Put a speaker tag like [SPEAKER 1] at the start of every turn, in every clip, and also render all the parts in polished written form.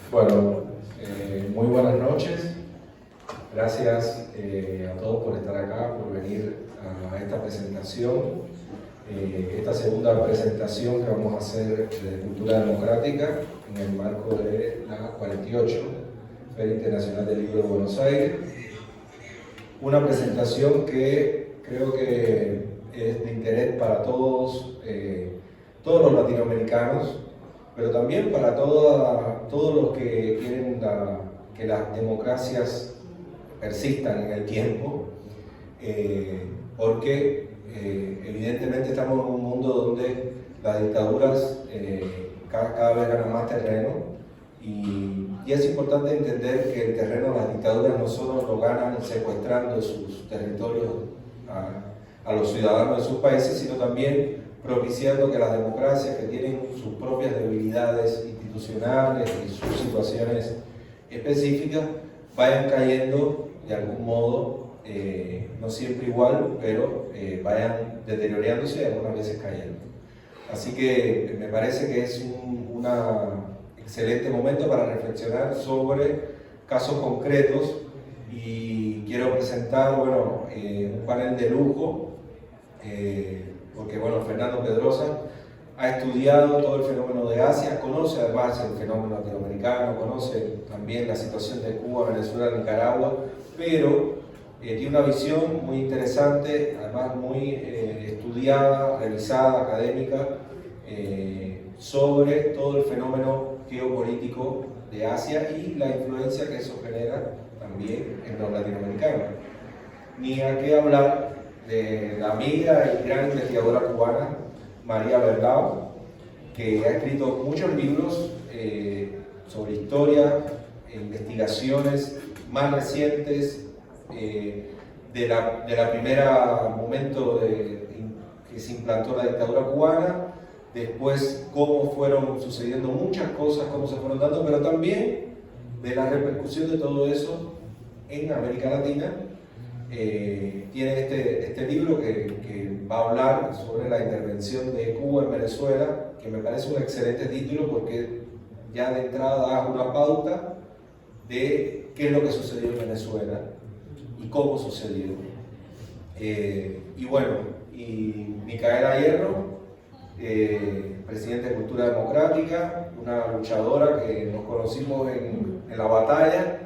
[SPEAKER 1] Bueno, muy buenas noches. Gracias a todos por estar acá, por venir a esta presentación. Esta segunda presentación que vamos a hacer de Cultura Democrática en el marco de la 48 Feria Internacional del Libro de Buenos Aires. Una presentación que creo que es de interés para todos los latinoamericanos, pero también para todos los que quieren que las democracias persistan en el tiempo, porque evidentemente estamos en un mundo donde las dictaduras cada vez ganan más terreno y es importante entender que el terreno las dictaduras no solo lo ganan secuestrando sus territorios a los ciudadanos de sus países, sino también propiciando que las democracias, que tienen sus propias debilidades institucionales y sus situaciones específicas, vayan cayendo de algún modo, no siempre igual, pero vayan deteriorándose y algunas veces cayendo. Así que me parece que es un excelente momento para reflexionar sobre casos concretos y quiero presentar un panel de lujo, porque Fernando Pedrosa ha estudiado todo el fenómeno de Asia, conoce además el fenómeno latinoamericano, conoce también la situación de Cuba, Venezuela, Nicaragua, pero tiene una visión muy interesante, además muy estudiada, revisada, académica, sobre todo el fenómeno geopolítico de Asia y la influencia que eso genera también en los latinoamericanos. Ni a qué hablar de la amiga y gran investigadora cubana María Verdao, que ha escrito muchos libros sobre historia, investigaciones más recientes de la primera momento que se implantó la dictadura cubana, después cómo fueron sucediendo muchas cosas, cómo se fueron dando, pero también de la repercusión de todo eso en América Latina. Tiene este libro que va a hablar sobre la intervención de Cuba en Venezuela, que me parece un excelente título porque ya de entrada da una pauta de qué es lo que sucedió en Venezuela y cómo sucedió. Y Micaela Hierro, presidenta de Cultura Democrática, una luchadora que nos conocimos en la batalla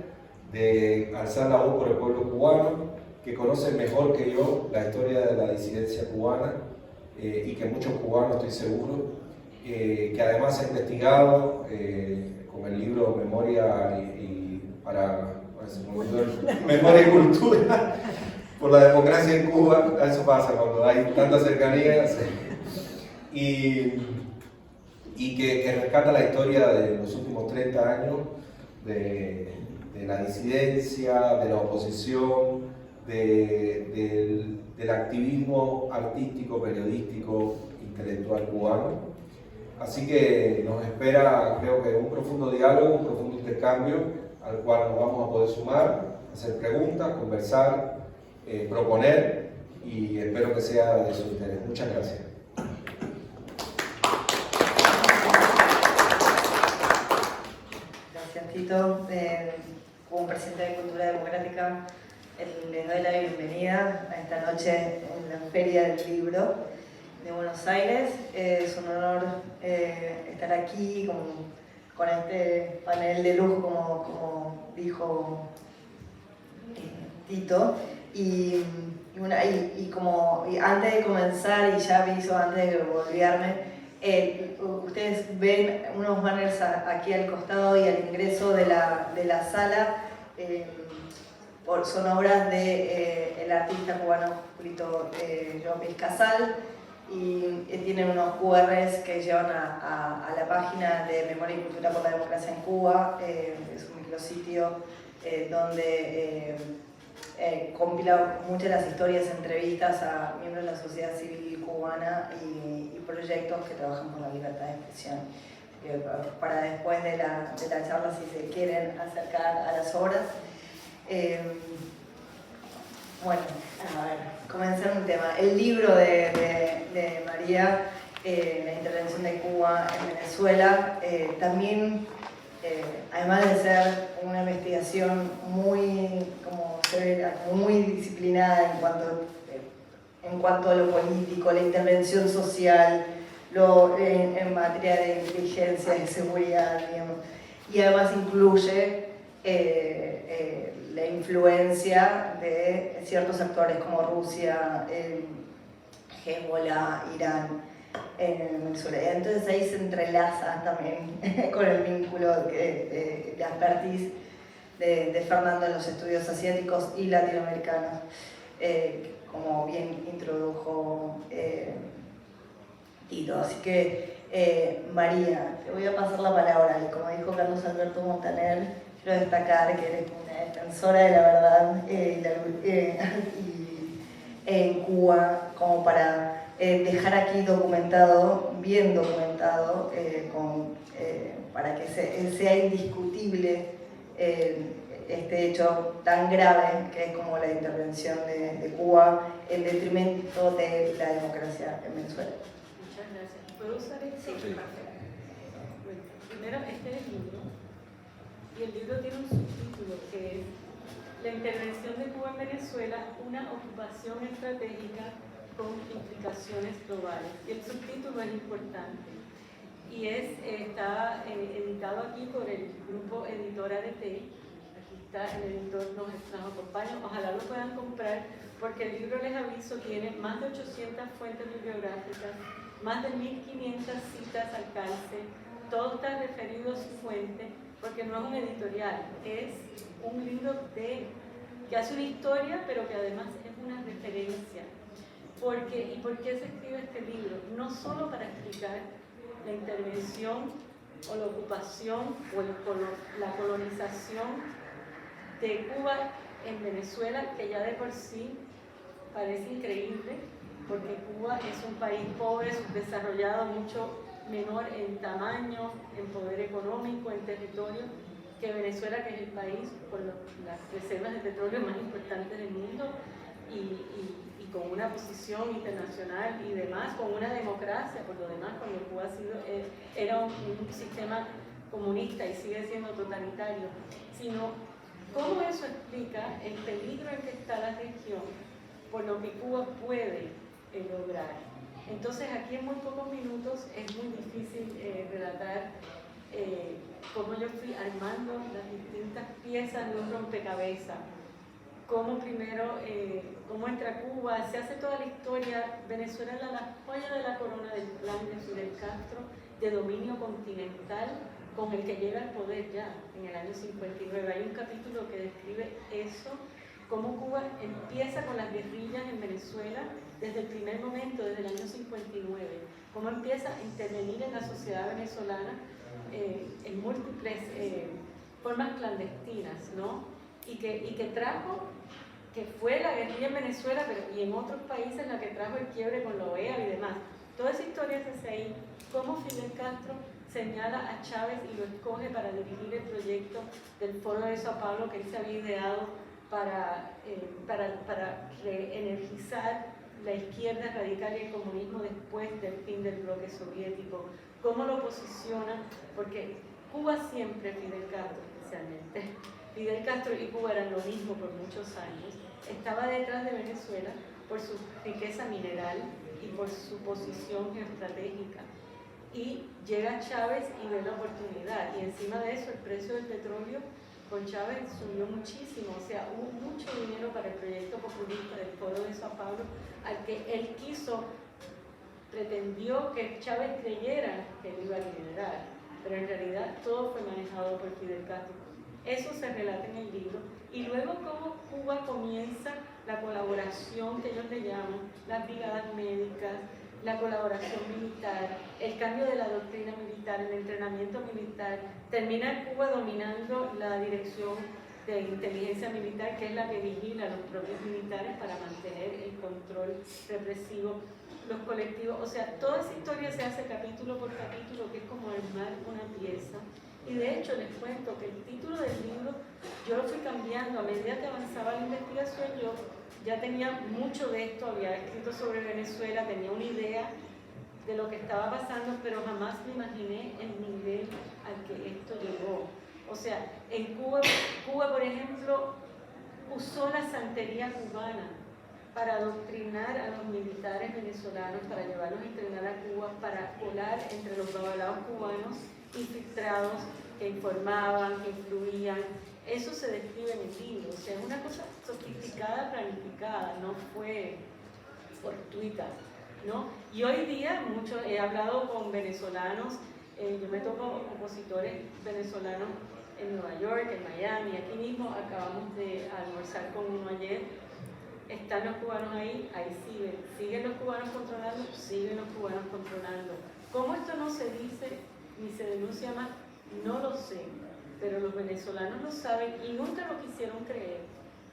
[SPEAKER 1] de alzar la voz por el pueblo cubano, que conoce mejor que yo la historia de la disidencia cubana y que muchos cubanos, estoy seguro, que además ha investigado con el libro Memoria Memoria y Cultura por la democracia en Cuba. Eso pasa cuando hay tanta cercanía. Y que rescata la historia de los últimos 30 años de la disidencia, de la oposición, del activismo artístico, periodístico, intelectual cubano. Así que nos espera, creo que un profundo diálogo, un profundo intercambio al cual nos vamos a poder sumar, hacer preguntas, conversar, proponer y espero que sea de su interés. Muchas gracias.
[SPEAKER 2] Gracias, Tito. Como presidente de Cultura Democrática, les doy la bienvenida a esta noche en la Feria del Libro de Buenos Aires. Es un honor estar aquí con este panel de lujo, como dijo Tito. Y antes de comenzar, y ya aviso antes de volverme, ustedes ven unos banners aquí al costado y al ingreso de la sala. Son obras del artista cubano Julito López Casal y tienen unos QRs que llevan a la página de Memoria y Cultura por la Democracia en Cuba. Es un micrositio donde compila muchas de las historias, entrevistas a miembros de la sociedad civil cubana y proyectos que trabajan por la libertad de expresión. Para después de la charla, si se quieren acercar a las obras. Comenzar un tema. El libro de María, La intervención de Cuba en Venezuela, también además de ser una investigación muy, como severa, muy disciplinada en cuanto a lo político, la intervención social, en materia de inteligencia, de seguridad, digamos, y además incluye la influencia de ciertos actores como Rusia, Hezbollah, Irán, en Venezuela. Y entonces ahí se entrelaza también con el vínculo de expertise de Fernando en los estudios asiáticos y latinoamericanos, como bien introdujo Tito. Así que, María, te voy a pasar la palabra. Y como dijo Carlos Alberto Montaner, quiero destacar que eres una defensora de la verdad en Cuba, como para dejar aquí documentado, bien documentado, para que sea indiscutible este hecho tan grave que es como la intervención de Cuba en detrimento de la democracia en Venezuela.
[SPEAKER 3] Muchas gracias. ¿Puedo usar esto?
[SPEAKER 2] Sí.
[SPEAKER 3] Bueno, primero, este es el libro, y el libro tiene un subtítulo que es La intervención de Cuba en Venezuela, una ocupación estratégica con implicaciones globales. Y el subtítulo es importante y está editado aquí por el grupo Editora Aretey. Aquí está, el editor nos acompaña, ojalá lo puedan comprar porque el libro, les aviso, tiene más de 800 fuentes bibliográficas, más de 1500 citas al alcance, todo está referido a su fuente, porque no es un editorial, es un libro que hace una historia, pero que además es una referencia. ¿Y por qué se escribe este libro? No solo para explicar la intervención o la ocupación o la colonización de Cuba en Venezuela, que ya de por sí parece increíble, porque Cuba es un país pobre, subdesarrollado, mucho menor en tamaño, en poder económico, en territorio, que Venezuela, que es el país con las reservas de petróleo más importantes del mundo y con una posición internacional y demás, con una democracia, por lo demás, cuando Cuba era un sistema comunista y sigue siendo totalitario, sino cómo eso explica el peligro en que está la región por lo que Cuba puede lograr. Entonces aquí en muy pocos minutos es muy difícil relatar cómo yo fui armando las distintas piezas de un rompecabezas, cómo primero, cómo entra Cuba, se hace toda la historia. Venezuela era la joya de la corona del plan de Fidel Castro de dominio continental con el que llega al poder ya en el año 59. Hay un capítulo que describe eso, cómo Cuba empieza con las guerrillas en Venezuela desde el primer momento, desde el año 59, cómo empieza a intervenir en la sociedad venezolana en múltiples formas clandestinas, ¿no? Y que trajo, que fue la guerrilla en Venezuela, y en otros países la que trajo el quiebre con la OEA y demás. Toda esa historia es desde ahí, cómo Fidel Castro señala a Chávez y lo escoge para dirigir el proyecto del Foro de Sao Paulo que él se había ideado para reenergizar la izquierda radical y el comunismo después del fin del bloque soviético. ¿Cómo lo posiciona? Porque Cuba siempre, Fidel Castro especialmente, Fidel Castro y Cuba eran lo mismo por muchos años, estaba detrás de Venezuela por su riqueza mineral y por su posición geoestratégica. Y llega Chávez y ve la oportunidad, y encima de eso el precio del petróleo con Chávez subió muchísimo, o sea, hubo mucho dinero para el proyecto populista del Foro de Sao Paulo, al que él pretendió que Chávez creyera que él iba a liderar, pero en realidad todo fue manejado por Fidel Castro. Eso se relata en el libro, y luego cómo Cuba comienza la colaboración que ellos le llaman, las brigadas médicas, la colaboración militar, el cambio de la doctrina militar, el entrenamiento militar. Termina Cuba dominando la dirección de inteligencia militar, que es la que vigila a los propios militares para mantener el control represivo, los colectivos. O sea, toda esa historia se hace capítulo por capítulo, que es como armar una pieza. Y de hecho les cuento que el título del libro yo lo fui cambiando a medida que avanzaba la investigación. Yo ya tenía mucho de esto, había escrito sobre Venezuela, tenía una idea de lo que estaba pasando, pero jamás me imaginé el nivel al que esto llegó. O sea, en Cuba, por ejemplo, usó la santería cubana para adoctrinar a los militares venezolanos, para llevarlos a entrenar a Cuba, para colar entre los babalaos cubanos infiltrados que informaban, que influían. Eso se describe en el libro, o sea, es una cosa sofisticada, planificada, no fue fortuita, ¿no? Y hoy día he hablado con venezolanos, yo me toco compositores venezolanos en Nueva York, en Miami, aquí mismo acabamos de almorzar con uno ayer. ¿Están los cubanos ahí? Ahí siguen los cubanos controlando, siguen los cubanos controlando. ¿Cómo esto no se dice ni se denuncia más? No lo sé, pero los venezolanos lo saben y nunca lo quisieron creer.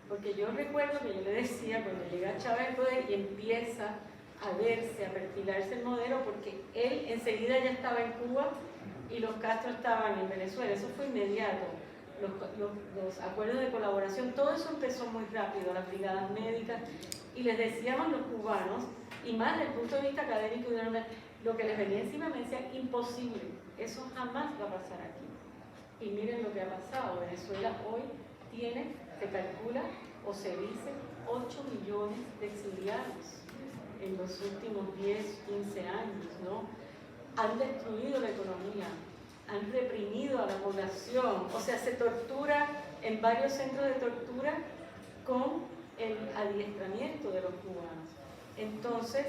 [SPEAKER 3] Porque yo recuerdo que yo le decía, cuando llega Chávez al poder y empieza a verse, a perfilarse el modelo, porque él enseguida ya estaba en Cuba y los Castro estaban en Venezuela, eso fue inmediato. Los acuerdos de colaboración, todo eso empezó muy rápido, las brigadas médicas, y les decíamos los cubanos, y más desde el punto de vista académico, lo que les venía encima me decían, imposible, eso jamás va a pasar aquí. Y miren lo que ha pasado, Venezuela hoy tiene, se calcula o se dice, 8 millones de exiliados en los últimos 10, 15 años, ¿no? Han destruido la economía, han reprimido a la población, o sea, se tortura en varios centros de tortura con el adiestramiento de los cubanos. Entonces,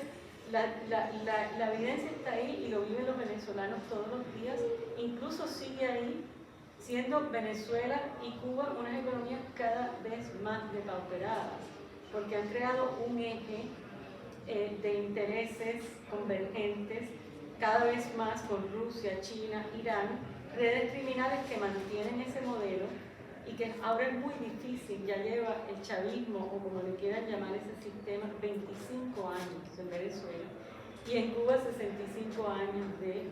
[SPEAKER 3] la evidencia está ahí y lo viven los venezolanos todos los días, incluso sigue ahí, siendo Venezuela y Cuba unas economías cada vez más depauperadas, porque han creado un eje de intereses convergentes cada vez más con Rusia, China, Irán, redes criminales que mantienen ese modelo y que ahora es muy difícil, ya lleva el chavismo, o como le quieran llamar ese sistema, 25 años en Venezuela, y en Cuba 65 años de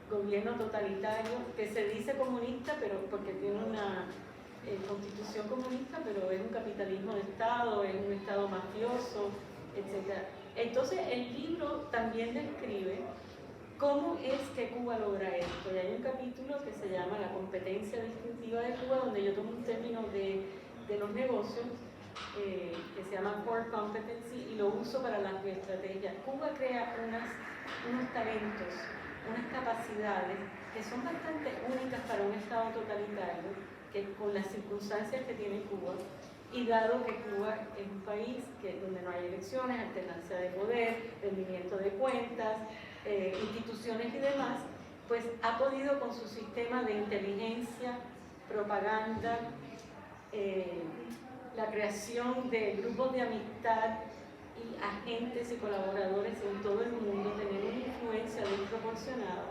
[SPEAKER 3] gobierno totalitario, que se dice comunista, pero porque tiene una constitución comunista, pero es un capitalismo de Estado, es un Estado mafioso, etc. Entonces el libro también describe cómo es que Cuba logra esto. Y hay un capítulo que se llama La competencia distintiva de Cuba, donde yo tomo un término de los negocios que se llama Core Competency y lo uso para la estrategia. Cuba crea unos talentos, unas capacidades que son bastante únicas para un Estado totalitario, que con las circunstancias que tiene Cuba, y dado que Cuba es un país donde no hay elecciones, alternancia de poder, rendimiento de cuentas, instituciones y demás, pues ha podido con su sistema de inteligencia, propaganda, la creación de grupos de amistad y agentes y colaboradores en todo el mundo, tener una influencia desproporcionada,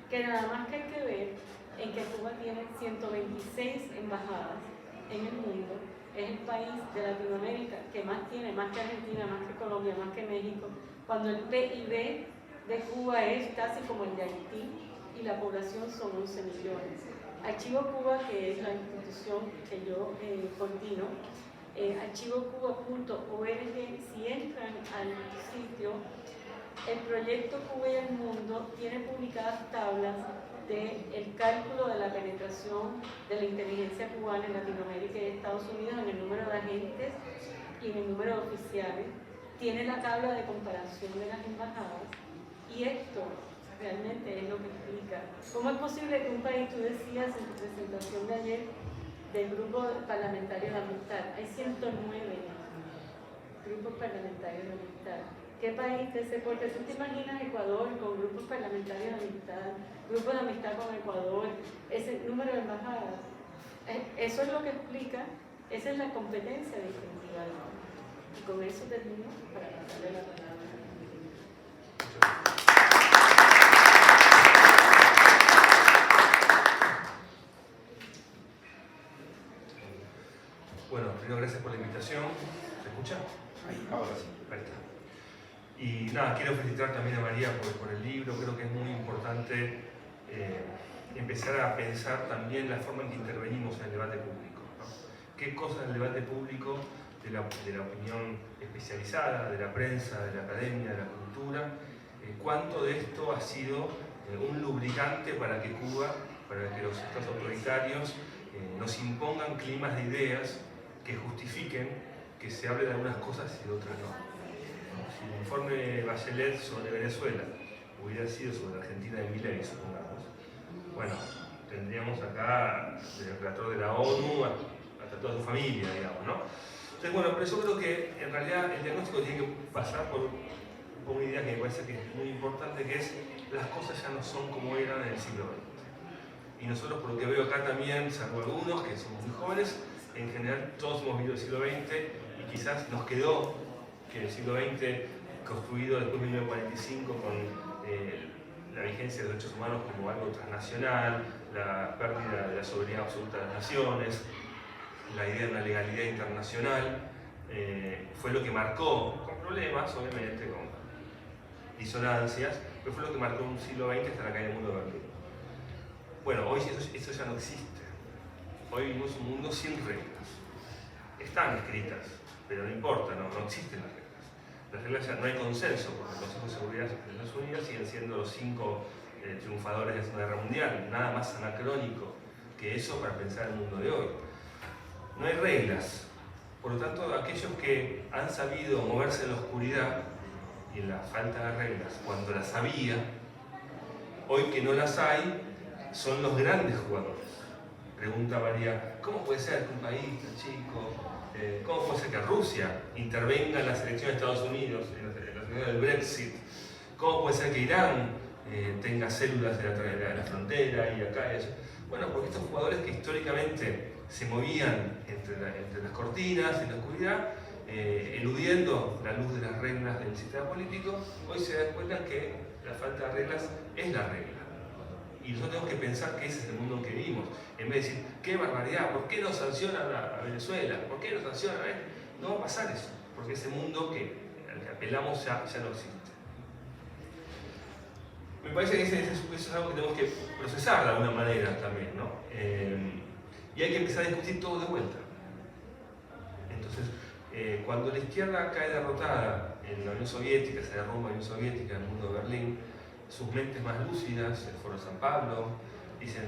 [SPEAKER 3] que nada más que hay que ver en que Cuba tiene 126 embajadas en el mundo, es el país de Latinoamérica que más tiene, más que Argentina, más que Colombia, más que México, cuando el PIB de Cuba es casi como el de Haití y la población son 11 millones. Archivo Cuba, que es la institución que yo coordino, archivocuba.org, si entran al sitio, el proyecto Cuba y el Mundo tiene publicadas tablas del cálculo de la penetración de la inteligencia cubana en Latinoamérica y Estados Unidos en el número de agentes y en el número de oficiales. Tiene la tabla de comparación de las embajadas y esto realmente es lo que explica. ¿Cómo es posible que un país, tú decías en tu presentación de ayer, del grupo parlamentario de amistad, hay 109 grupos parlamentarios de amistad? ¿Qué país de ese porte? ¿Tú te imaginas Ecuador con grupos parlamentarios de amistad, grupos de amistad con Ecuador, ese número de embajadas? Eso es lo que explica, esa es la competencia distintiva. Y con eso termino para pasarle la palabra.
[SPEAKER 4] Bueno, primero gracias por la invitación. ¿Se escucha?
[SPEAKER 5] Ahí, ahora sí.
[SPEAKER 4] Perfecto. Y nada, quiero felicitar también a María por el libro. Creo que es muy importante empezar a pensar también la forma en que intervenimos en el debate público, ¿no? ¿Qué cosas del debate público, de la opinión especializada, de la prensa, de la academia, de la cultura, cuánto de esto ha sido un lubricante para que Cuba, para que los estados autoritarios nos impongan climas de ideas que justifiquen que se hable de algunas cosas y de otras no. Si el informe Bachelet sobre Venezuela hubiera sido sobre Argentina de Milei, supongamos, bueno, tendríamos acá del relator de la ONU hasta toda su familia, digamos, ¿no? Entonces, bueno, pero yo creo que en realidad el diagnóstico tiene que pasar por una idea que me parece que es muy importante, que es las cosas ya no son como eran en el siglo XX. Y nosotros, por lo que veo acá también, salvo algunos que somos muy jóvenes, en general todos hemos vivido el siglo XX y quizás nos quedó que el siglo XX, construido después de 1945 con la vigencia de los derechos humanos como algo transnacional, la pérdida de la soberanía absoluta de las naciones, la idea de una legalidad internacional, fue lo que marcó, con problemas obviamente, con disonancias, pero fue lo que marcó un siglo XX hasta la caída del mundo de Berlín. Bueno, hoy eso ya no existe. Hoy vivimos un mundo sin reglas. Están escritas, pero no importa, no existen las reglas. Las reglas ya no hay consenso, porque el Consejo de Seguridad de las Naciones Unidas siguen siendo los 5 triunfadores de la Segunda Guerra Mundial. Nada más anacrónico que eso para pensar el mundo de hoy. No hay reglas. Por lo tanto, aquellos que han sabido moverse en la oscuridad y en la falta de reglas, cuando las había, hoy que no las hay, son los grandes jugadores. Pregunta María, ¿cómo puede ser que un país tan chico, cómo puede ser que Rusia intervenga en las elecciones de Estados Unidos, en la elección del Brexit? ¿Cómo puede ser que Irán tenga células de la frontera y acá y allá? Bueno, porque estos jugadores que históricamente se movían entre las cortinas, en la oscuridad, eludiendo la luz de las reglas del sistema político, hoy se dan cuenta que la falta de reglas es la regla. Y nosotros tenemos que pensar que ese es el mundo en que vivimos. En vez de decir, qué barbaridad, ¿por qué no sancionan a Venezuela? ¿Por qué no sancionan a él? No va a pasar eso, porque ese mundo al que apelamos ya no existe. Me parece que eso es algo que tenemos que procesar de alguna manera también, ¿no? Y hay que empezar a discutir todo de vuelta. Entonces, cuando la izquierda cae derrotada en la Unión Soviética, se derrumba la Unión Soviética, en el mundo de Berlín, sus mentes más lúcidas, el Foro de San Pablo, dicen,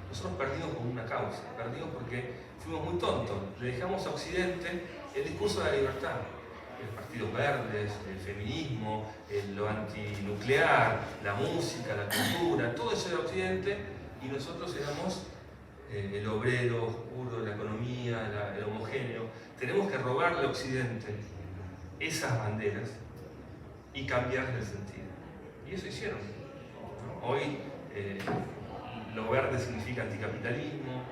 [SPEAKER 4] nosotros perdimos con una causa, perdimos porque fuimos muy tontos, le dejamos a Occidente el discurso de la libertad, los partidos verdes, el feminismo, lo antinuclear, la música, la cultura, todo eso era Occidente y nosotros éramos el obrero oscuro, la economía, el homogéneo. Tenemos que robarle a Occidente esas banderas y cambiarle el sentido. Y eso hicieron, ¿no? Hoy lo verde significa anticapitalismo,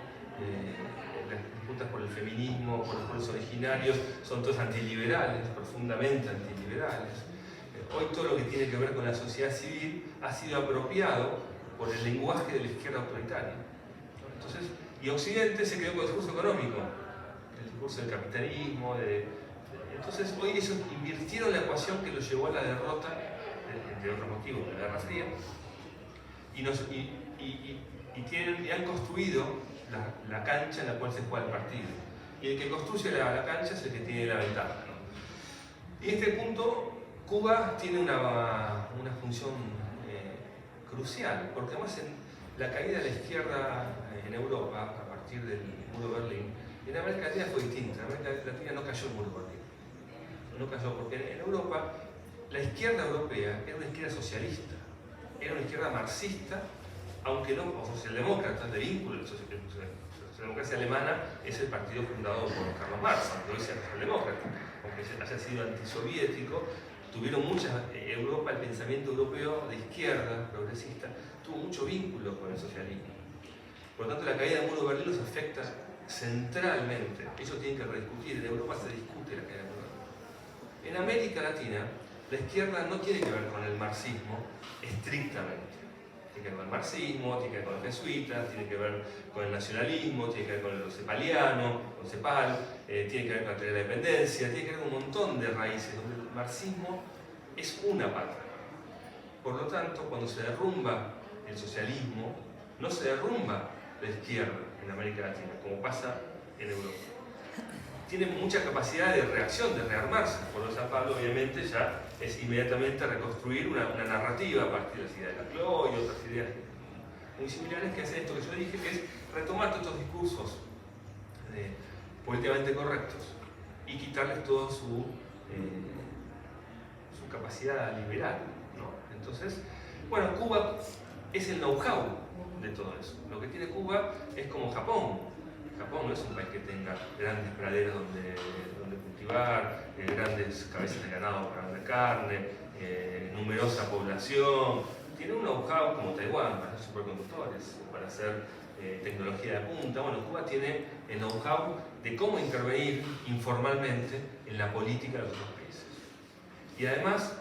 [SPEAKER 4] las disputas por el feminismo, por los pueblos originarios, son todos antiliberales, profundamente antiliberales. Hoy todo lo que tiene que ver con la sociedad civil ha sido apropiado por el lenguaje de la izquierda autoritaria. Entonces, y Occidente se quedó con el discurso económico, el discurso del capitalismo. Entonces, hoy ellos invirtieron la ecuación que los llevó a la derrota, entre otros motivos, de la Guerra Fría, y han construido la cancha en la cual se juega el partido. Y el que construye la cancha es el que tiene la ventaja, ¿no? Y en este punto, Cuba tiene una función crucial, porque además en la caída de la izquierda en Europa, a partir del muro de Berlín, en América Latina fue distinta. En América Latina no cayó el muro de Berlín. No cayó porque en Europa la izquierda europea era una izquierda socialista, era una izquierda marxista, aunque no, o socialdemócrata, de vínculo. La socialdemocracia alemana es el partido fundado por Carlos Marx, aunque hoy sea socialdemócrata, aunque haya sido antisoviético. Tuvieron Europa, el pensamiento europeo de izquierda, progresista, tuvo mucho vínculo con el socialismo. Por lo tanto, la caída del muro de Berlín los afecta centralmente. Ellos tienen que rediscutir, en Europa se discute la caída del muro de Berlín. En América Latina, la izquierda no tiene que ver con el marxismo estrictamente. Tiene que ver con el marxismo, tiene que ver con los jesuitas, tiene que ver con el nacionalismo, tiene que ver con los cepalianos, con CEPAL, tiene que ver con la teoría de la dependencia, tiene que ver con un montón de raíces donde el marxismo es una pata. Por lo tanto, cuando se derrumba el socialismo, no se derrumba la izquierda en América Latina, como pasa en Europa. tiene mucha capacidad de reacción, de rearmarse. Por lo San Pablo, obviamente, ya es inmediatamente reconstruir una narrativa a partir de las ideas de Laclau y otras ideas muy similares que hacen esto que yo dije, que es retomar todos estos discursos políticamente correctos y quitarles toda su capacidad liberal, ¿no? Entonces, bueno, Cuba es el know-how de todo eso. Lo que tiene Cuba es como Japón. Japón no es un país que tenga grandes praderas donde cultivar, grandes cabezas de ganado para vender carne, numerosa población. Tiene un know-how como Taiwán para hacer superconductores, para hacer tecnología de punta. Bueno, Cuba tiene el know-how de cómo intervenir informalmente en la política de los otros países. Y además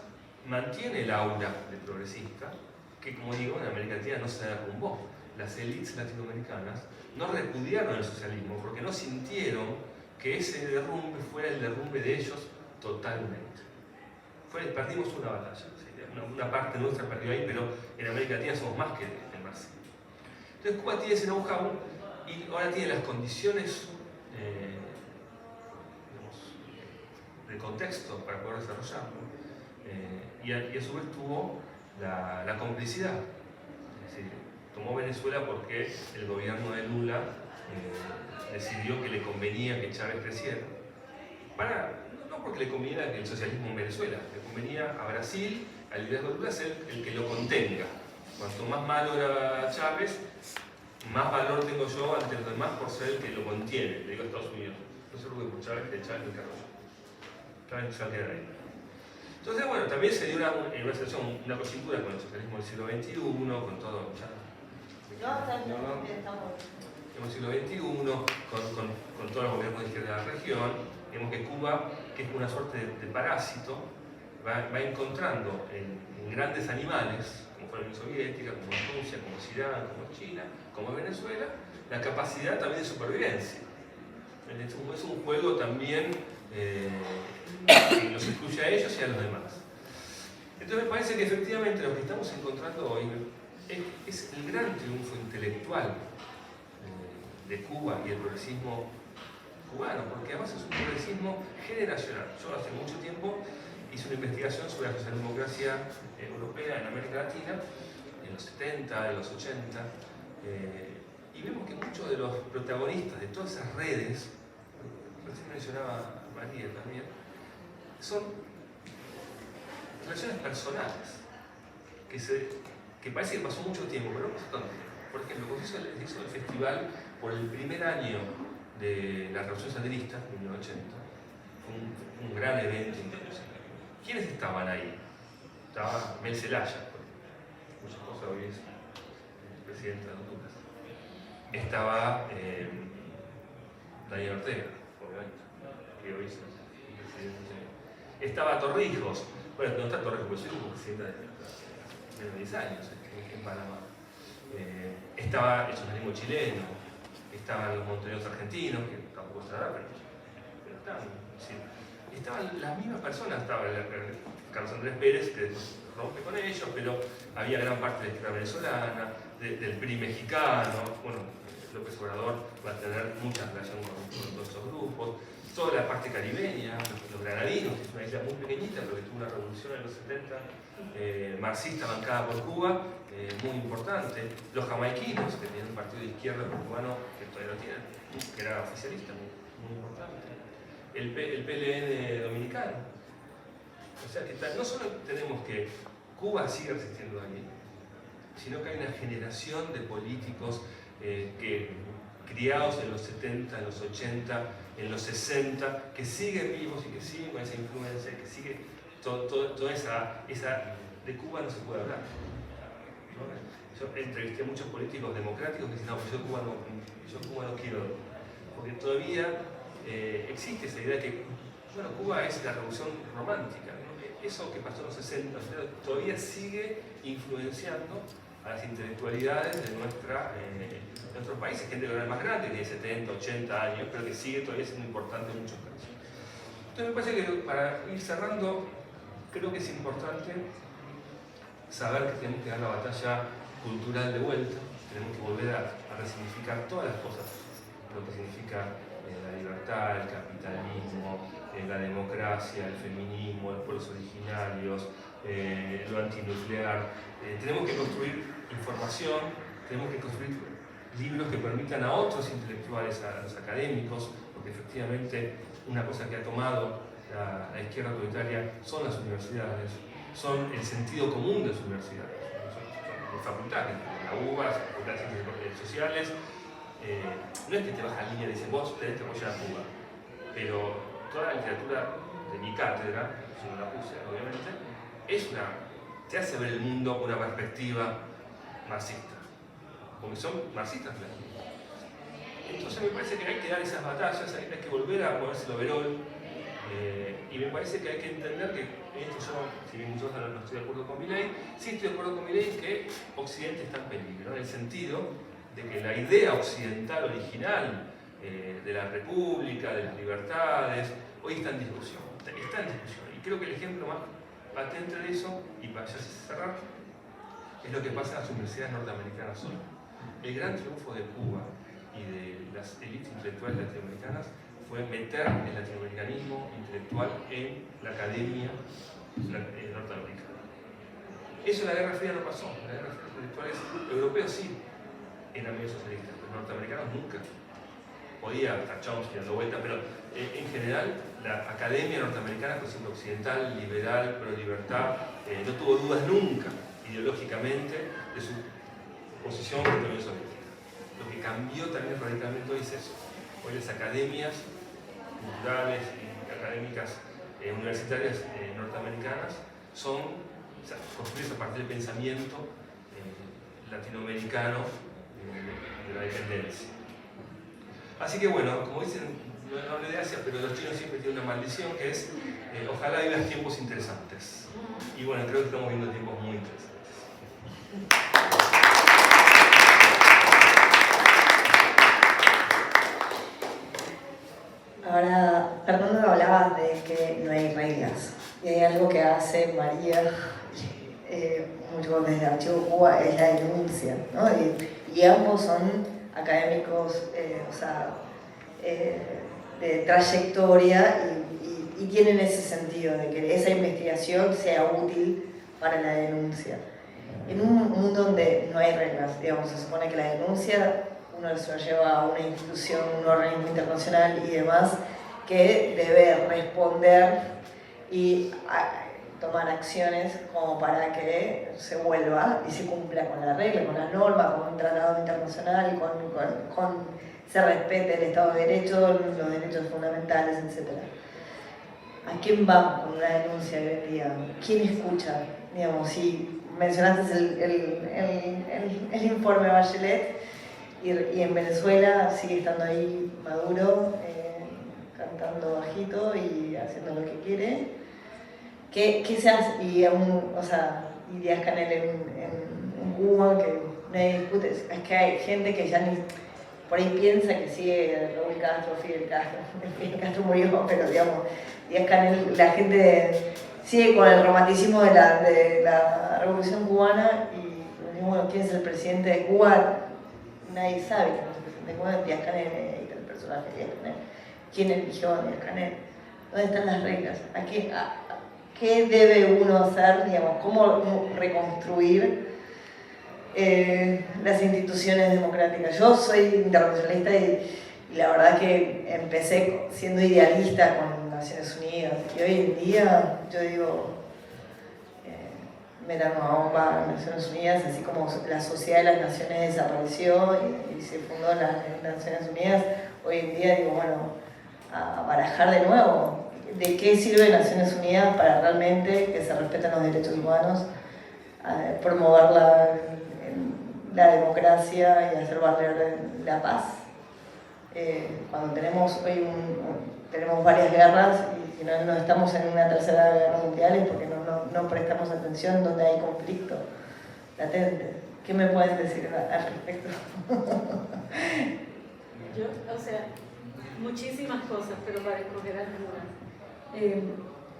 [SPEAKER 4] mantiene el aura de progresista, que como digo, en América Latina no se derrumbó. Las élites latinoamericanas no repudiaron el socialismo porque no sintieron que ese derrumbe fuera el derrumbe de ellos totalmente. Perdimos una batalla, ¿sí? Una parte nuestra perdió ahí, pero en América Latina somos más que el marxismo. Entonces Cuba tiene ese know-how y ahora tiene las condiciones de contexto para poder desarrollarlo y a su vez tuvo la complicidad. Es decir, tomó Venezuela porque el gobierno de Lula decidió que le convenía que Chávez creciera. No porque le conveniera que el socialismo en Venezuela, le convenía a Brasil, al liderazgo de Lula, ser el que lo contenga. Cuanto más malo era Chávez, más valor tengo yo ante los demás por ser el que lo contiene, le digo a Estados Unidos. No se preocupe por Chávez, que Chávez lo encargo yo. Chávez se va a quedar ahí. Entonces, bueno, también se dio una coyuntura con el socialismo del siglo XXI, con todo. En el siglo XXI, con todos los gobiernos de izquierda de la región, vemos que Cuba, que es una suerte de parásito, va encontrando en grandes animales, como fue la Unión Soviética, como Rusia, como Irán, como China, como Venezuela, la capacidad también de supervivencia. Es un juego también que los incluye a ellos y a los demás. Entonces me parece que efectivamente lo que estamos encontrando hoy es el gran triunfo intelectual de Cuba y el progresismo cubano, porque además es un progresismo generacional. Yo hace mucho tiempo hice una investigación sobre la socialdemocracia europea en América Latina, en los 70, en los 80, y vemos que muchos de los protagonistas de todas esas redes, recién mencionaba María también, son relaciones personales, que parece que pasó mucho tiempo, pero no pasó tanto tiempo. Por ejemplo, cuando se hizo el festival por el primer año de la Revolución Sandinista, en 1980, fue un gran evento internacional. ¿Quiénes estaban ahí? Estaba Mel Zelaya, cuya esposa hoy es presidenta de Honduras. Estaba Daniel Ortega, obviamente, que hoy es presidente. Estaba Torrijos. Bueno, no está Torrijos, porque soy como presidenta de menos de 10 años en Panamá. Estaba el socialismo chileno, estaban los montoneros argentinos, que tampoco estará, pero estaban. Sí. Estaban las mismas personas, estaba Carlos Andrés Pérez, que después rompe con ellos, pero había gran parte de la izquierda venezolana, del PRI mexicano. Bueno, López Obrador va a tener mucha relación con todos esos grupos. Toda la parte caribeña, los granadinos, que es una isla muy pequeñita, pero que tuvo una revolución en los 70, marxista bancada por Cuba, muy importante. Los jamaiquinos, que tenían un partido de izquierda cubano que todavía lo tienen, que era oficialista, muy importante. El PLN dominicano. O sea que no solo tenemos que Cuba sigue resistiendo allí, sino que hay una generación de políticos que criados en los 70, en los 80, en los 60, que siguen vivos y que siguen con esa influencia, que sigue toda esa de Cuba no se puede hablar. ¿No? Yo entrevisté a muchos políticos democráticos que dicen, no, yo Cuba no quiero, porque todavía existe esa idea de que, bueno, Cuba es la revolución romántica, ¿no? Eso que pasó en los 60, todavía sigue influenciando a las intelectualidades de nuestros países, gente que ahora es más grande, que tiene 70, 80 años, pero que sigue todavía siendo importante en muchos casos. Entonces me parece que para ir cerrando, creo que es importante saber que tenemos que dar la batalla cultural de vuelta, tenemos que volver a resignificar todas las cosas, lo que significa la libertad, el capitalismo, la democracia, el feminismo, los pueblos originarios, lo antinuclear. Tenemos que construir información, tenemos que construir libros que permitan a otros intelectuales, a los académicos, porque efectivamente una cosa que ha tomado la izquierda autoritaria son las universidades, son el sentido común de las universidades, son facultades, la UBA, las facultades de ciencias sociales. No es que te vas a línea y dices vos tenés que apoyar a Cuba, pero toda la literatura de mi cátedra, yo no la puse obviamente, te hace ver el mundo con una perspectiva marxista, porque son marxistas claramente. Entonces me parece que hay que dar esas batallas, hay que volver a ponerse el overol, y me parece que hay que entender que esto yo, si bien yo no estoy de acuerdo con Milei, sí estoy de acuerdo con Milei en que Occidente está en peligro, en el sentido de que la idea occidental original de la república, de las libertades, hoy está en discusión, y creo que el ejemplo más patente de eso, y para ya cerrar, es lo que pasa en las universidades norteamericanas hoy. El gran triunfo de Cuba y de las élites intelectuales latinoamericanas fue meter el latinoamericanismo intelectual en la academia norteamericana. Eso en la Guerra Fría no pasó. En la Guerra Fría los intelectuales europeos sí eran medio socialistas, pero los norteamericanos nunca. Podía estar Chomsky dando vueltas, pero en general la academia norteamericana fue siempre occidental, liberal, pro libertad, no tuvo dudas nunca ideológicamente de su posición frente a la Unión Soviética. Lo que cambió también radicalmente hoy es eso. Hoy las academias culturales y académicas universitarias norteamericanas son construidas a partir del pensamiento latinoamericano de la dependencia. Así que bueno, como dicen, no hablé de Asia, pero los chinos siempre tienen una maldición que es ojalá vivas tiempos interesantes. Y bueno, creo que estamos viendo tiempos muy interesantes.
[SPEAKER 2] Ahora, Fernando, hablabas de que no hay reglas. Y hay algo que hace María mucho desde Archivo Cuba, es la denuncia, ¿no? Y ambos son académicos, de trayectoria y tienen ese sentido de que esa investigación sea útil para la denuncia. En un mundo donde no hay reglas, digamos, se supone que la denuncia uno se lo lleva a una institución, un organismo internacional y demás, que debe responder y tomar acciones como para que se vuelva y se cumpla con la regla, con la norma, con un tratado internacional, con se respete el Estado de Derecho, los derechos fundamentales, etc. ¿A quién va con una denuncia hoy en día? ¿Quién escucha? Digamos, si mencionaste el informe Bachelet, y en Venezuela sigue estando ahí Maduro, cantando bajito y haciendo lo que quiere. ¿Qué se hace? Y Díaz-Canel en Cuba, que nadie discute. Es que hay gente que ya ni por ahí piensa que sigue Raúl Castro, Fidel Castro murió, pero digamos, Díaz-Canel, la gente sigue con el romanticismo de la Revolución Cubana y bueno, ¿quién es el presidente de Cuba? Nadie sabe quién es el presidente de Cuba, Díaz-Canel, el personaje de Díaz-Canel. ¿Quién eligió a Díaz-Canel? ¿Dónde están las reglas? ¿Qué debe uno hacer? Digamos, ¿cómo reconstruir las instituciones democráticas? Yo soy internacionalista y la verdad que empecé siendo idealista con Naciones Unidas y hoy en día yo digo, metan una bomba en Naciones Unidas, así como la Sociedad de las Naciones desapareció y se fundó las Naciones Unidas, hoy en día digo, bueno, a barajar de nuevo. ¿De qué sirve Naciones Unidas para realmente que se respeten los derechos humanos, promover la democracia y hacer valer la paz? Cuando tenemos hoy tenemos varias guerras y no estamos en una tercera guerra mundial es porque no prestamos atención donde hay conflicto latente. ¿Qué me pueden decir al respecto?
[SPEAKER 3] Muchísimas cosas, pero para escoger algunas.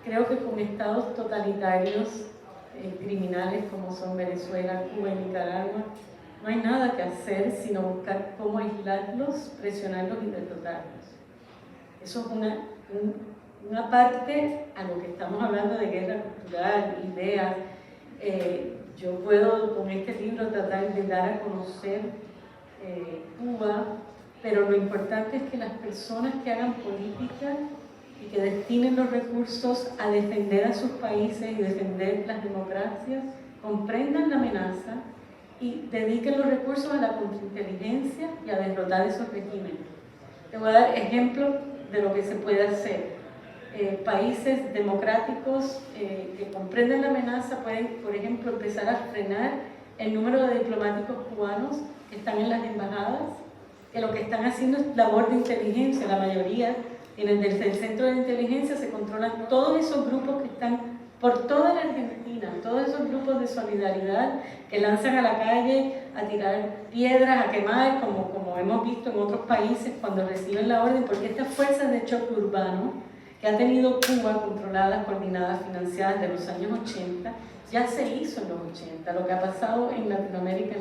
[SPEAKER 3] Creo que con estados totalitarios, criminales como son Venezuela, Cuba y Nicaragua, no hay nada que hacer sino buscar cómo aislarlos, presionarlos y derrotarlos. Eso es una parte a lo que estamos hablando de guerra cultural, ideas. Yo puedo con este libro tratar de dar a conocer Cuba, pero lo importante es que las personas que hagan política y que destinen los recursos a defender a sus países y defender las democracias, comprendan la amenaza y dediquen los recursos a la contrainteligencia y a derrotar esos regímenes. Te voy a dar ejemplos de lo que se puede hacer. Países democráticos que comprenden la amenaza pueden, por ejemplo, empezar a frenar el número de diplomáticos cubanos que están en las embajadas, que lo que están haciendo es labor de inteligencia. La mayoría desde el centro de inteligencia se controlan todos esos grupos que están por toda la Argentina, todos esos grupos de solidaridad que lanzan a la calle a tirar piedras, a quemar, como hemos visto en otros países cuando reciben la orden, porque estas fuerzas de choque urbano que ha tenido Cuba, controladas, coordinadas, financiadas de los años 80, ya se hizo en los 80. Lo que ha pasado en Latinoamérica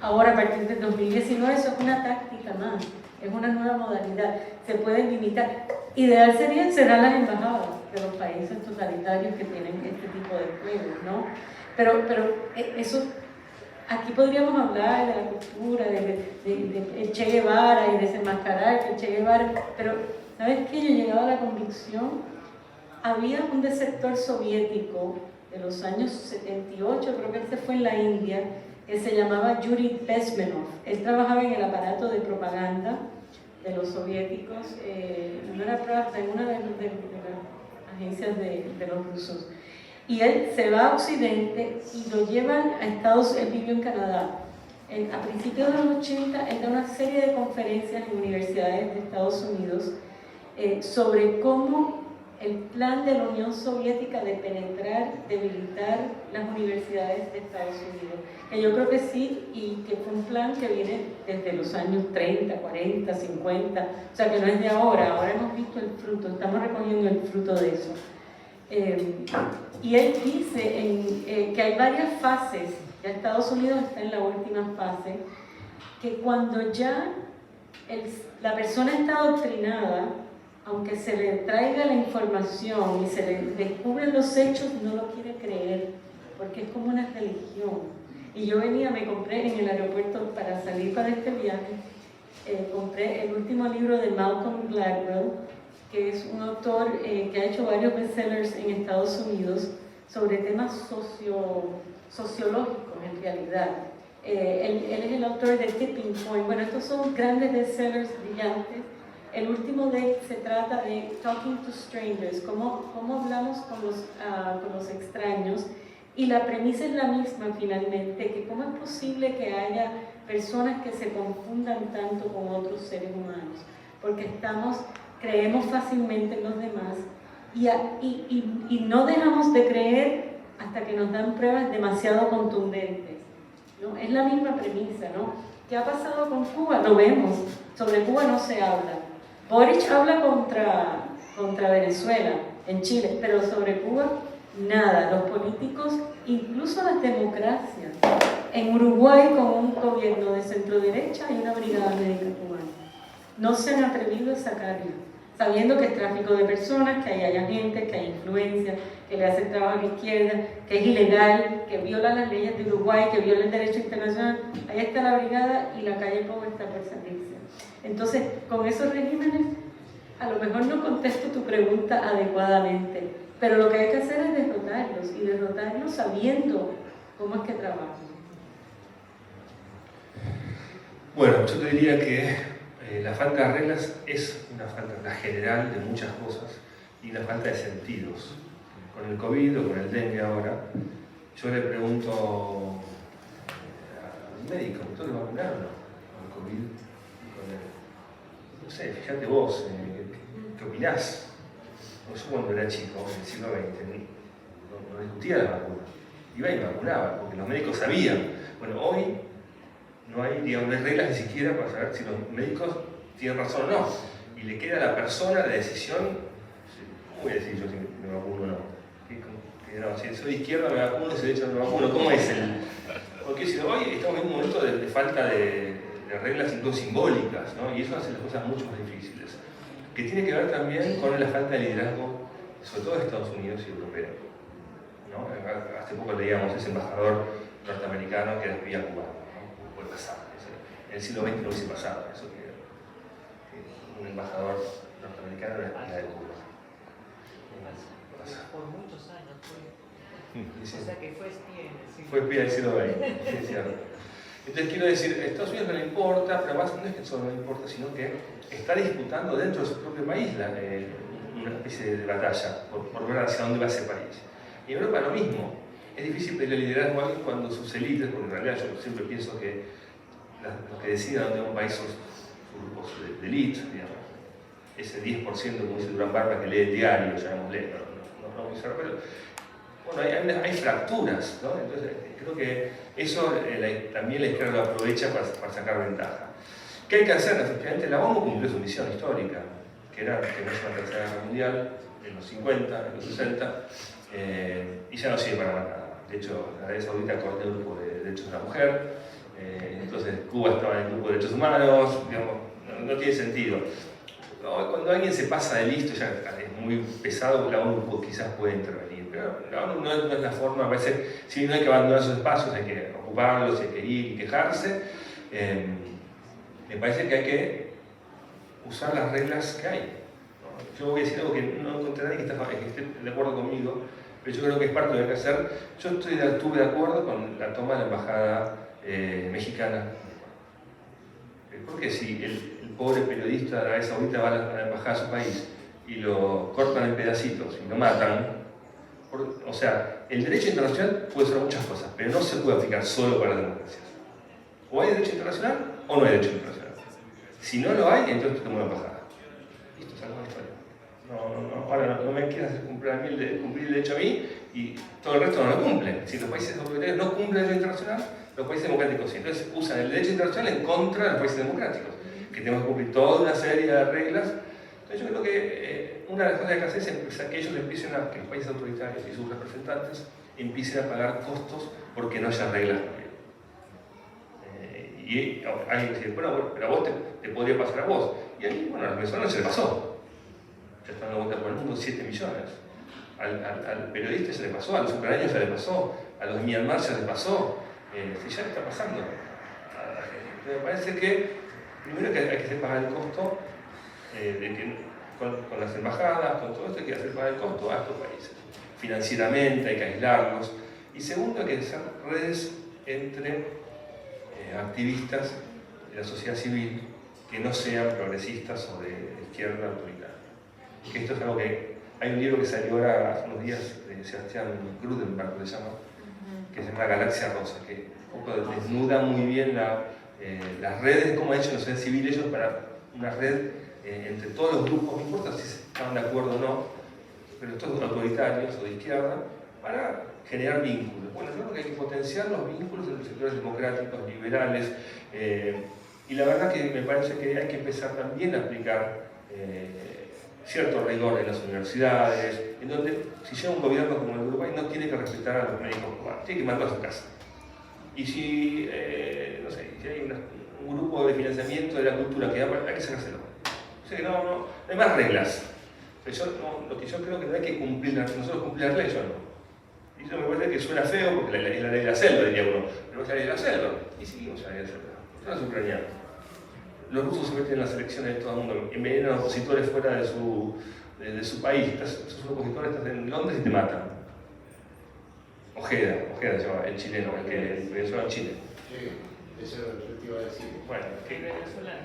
[SPEAKER 3] ahora a partir del 2019, eso es una táctica más, es una nueva modalidad, se pueden limitar. Ideal sería cerrar las embajadas de los países totalitarios que tienen este tipo de juegos, ¿no? Pero eso, aquí podríamos hablar de la cultura, de Che Guevara y desenmascarar que Che Guevara, pero ¿sabes qué? Yo he llegado a la convicción, había un desertor soviético de los años 78, creo que él se fue en la India, que se llamaba Yuri Bezmenov. Él trabajaba en el aparato de propaganda de los soviéticos, no era Pravda, en una de las agencias de los rusos. Y él se va a Occidente y lo llevan a Estados Unidos. Él vivió en Canadá. A principios de los 80, él da una serie de conferencias en universidades de Estados Unidos sobre cómo el plan de la Unión Soviética de penetrar, debilitar las universidades de Estados Unidos, que yo creo que sí, y que fue un plan que viene desde los años 30, 40, 50, o sea que no es de ahora hemos visto el fruto, estamos recogiendo el fruto de eso. Y él dice que hay varias fases, ya Estados Unidos está en la última fase, que cuando ya la persona está adoctrinada, aunque se le traiga la información y se le descubren los hechos, no lo quiere creer, porque es como una religión. Y yo me compré en el aeropuerto para salir para este viaje, compré el último libro de Malcolm Gladwell, que es un autor que ha hecho varios bestsellers en Estados Unidos sobre temas sociológicos en realidad. Él es el autor de Tipping Point. Bueno, estos son grandes bestsellers brillantes. El último de él se trata de Talking to Strangers, cómo hablamos con los extraños, y la premisa es la misma finalmente, que cómo es posible que haya personas que se confundan tanto con otros seres humanos, porque creemos fácilmente en los demás y no dejamos de creer hasta que nos dan pruebas demasiado contundentes, ¿no? Es la misma premisa, ¿no? ¿Qué ha pasado con Cuba? Lo vemos, sobre Cuba no se habla. Boric habla contra Venezuela, en Chile, pero sobre Cuba, nada. Los políticos, incluso las democracias. En Uruguay, con un gobierno de centro derecha, hay una brigada médica cubana. No se han atrevido a sacarla, sabiendo que es tráfico de personas, que hay agentes, que hay influencia, que le hacen trabajo a la izquierda, que es ilegal, que viola las leyes de Uruguay, que viola el derecho internacional. Ahí está la brigada y la calle Pou está por salirse. Entonces, con esos regímenes, a lo mejor no contesto tu pregunta adecuadamente, pero lo que hay que hacer es derrotarlos, y derrotarlos sabiendo cómo es que trabajan.
[SPEAKER 4] Bueno, yo te diría que la falta de reglas es una falta general de muchas cosas y una falta de sentidos. Con el COVID o con el dengue ahora, yo le pregunto al médico, ¿tú te vacunaron o no? Con el COVID y con el... No sé, fíjate vos, ¿qué opinás? Yo cuando era chico, en el siglo XX, no discutía la vacuna. Iba y me vacunaba, porque los médicos sabían. Bueno, hoy no hay, digamos, no hay reglas ni siquiera para saber si los médicos tienen razón o no. Y le queda a la persona la decisión, ¿cómo voy a decir yo si me vacuno o no? No, si soy de izquierda me vacuno, si soy de derecha no me vacuno. ¿Cómo es el...? Porque si hoy estamos en un momento de falta de reglas incluso simbólicas, ¿no? Y eso hace las cosas mucho más difíciles. que tiene que ver también con la falta de liderazgo, sobre todo de Estados Unidos y europeo, ¿no? Hace poco leíamos ese embajador norteamericano que despedía a Cuba, ¿no? Puede pasar, en el siglo XX no hubiese pasado eso, que un embajador norteamericano despedía de Cuba.
[SPEAKER 5] Por muchos años fue.
[SPEAKER 4] Sí.
[SPEAKER 5] O sea que fue espía en el siglo XX.
[SPEAKER 4] Fue espía del siglo XX, sí, es cierto. Entonces quiero decir, a Estados Unidos no le importa, pero además no es que solo no le importa, sino que está disputando dentro de su propio país una especie de batalla por ver hacia dónde va ese país. Y en Europa lo mismo. Es difícil pedirle liderazgo a alguien cuando sus élites, porque en realidad yo siempre pienso que los que deciden a dónde va un país son sus grupos de élite, digamos. Ese 10%, como dice Durán Barba, que lee el diario, llamémosle, no voy a usar, pero bueno, hay fracturas, ¿no? Entonces creo que eso también la izquierda lo aprovecha para sacar ventaja. ¿Qué hay que hacer? Efectivamente, la ONU cumplió su misión histórica, que era que no haya una tercera guerra mundial, en los 50, en los 60, y ya no sirve para nada. De hecho, Arabia Saudita cortó el grupo de derechos de la mujer, entonces Cuba estaba en el grupo de derechos humanos, digamos, no tiene sentido. Cuando alguien se pasa de listo, ya es muy pesado, la ONU quizás puede intervenir, pero la ONU no es la forma, parece, si no hay que abandonar esos espacios, hay que ocuparlos, hay que ir y quejarse. Me parece que hay que usar las reglas que hay, ¿no? Yo voy a decir algo que no encontré a nadie que esté de acuerdo conmigo, pero yo creo que es parte de lo que hay que hacer. Yo estuve de acuerdo con la toma de la embajada mexicana. Porque si el pobre periodista de Arabia Saudita va a la embajada de su país y lo cortan en pedacitos y lo matan, o sea, el derecho internacional puede ser muchas cosas, pero no se puede aplicar solo para las democracias. O hay derecho internacional o no hay derecho internacional. Si no lo hay, entonces tenemos una embajada. Listo, salgo de la historia. Ahora no me quieras hacer cumplir el derecho a mí y todo el resto no lo cumple. Si los países autoritarios no cumplen el derecho internacional, los países democráticos sí. Entonces usan el derecho internacional en contra de los países democráticos, que tenemos que cumplir toda una serie de reglas. Entonces yo creo que una de las cosas que hay que hacer es empezar que ellos empiecen que los países autoritarios y sus representantes empiecen a pagar costos porque no haya reglas también. Y alguien dice, bueno, pero a vos te podría pasar a vos. Y ahí, bueno, a los venezolanos se le pasó. Ya están dando vuelta por el mundo 7 millones. Al periodista se le pasó, a los ucranianos se le pasó, a los de Myanmar se les pasó. Ya le está pasando a la gente. Me parece que primero que hay que hacer pagar el costo con las embajadas, con todo esto hay que hacer pagar el costo a estos países. Financieramente hay que aislarlos. Y segundo, hay que hacer redes entre activistas de la sociedad civil que no sean progresistas o de izquierda autoritaria. Que esto es algo que... Hay un libro que salió ahora hace unos días de Sebastián Grudenberg, que se llama Galaxia Rosa, que un poco desnuda muy bien las redes, cómo ha hecho la sociedad civil ellos para una red entre todos los grupos, no importa si estaban de acuerdo o no, pero todos autoritarios o de izquierda, para generar vínculos. Bueno, yo creo que hay que potenciar los vínculos entre los sectores democráticos, liberales, y la verdad que me parece que hay que empezar también a aplicar cierto rigor en las universidades, en donde si llega un gobierno como el de Uruguay no tiene que respetar a los médicos cubanos, tiene que mandarlos a su casa. Y si, no sé, si hay un grupo de financiamiento de la cultura que hay que sacárselo. O sea que no hay más reglas. Lo que yo creo que no hay que cumplir, nosotros cumplir la ley, yo no. Y eso me parece que suena feo porque es la ley de la selva, diría uno. Pero es la ley de la selva. Y seguimos la ley de la selva. Son los ucranianos. Los rusos se meten en las elecciones de todo el mundo, envenenan a opositores fuera de su país. Sus opositores están en Londres y te matan. Ojeda se llama el chileno, el que venezolano en Chile.
[SPEAKER 6] Sí, eso yo te iba a decir.
[SPEAKER 4] Bueno,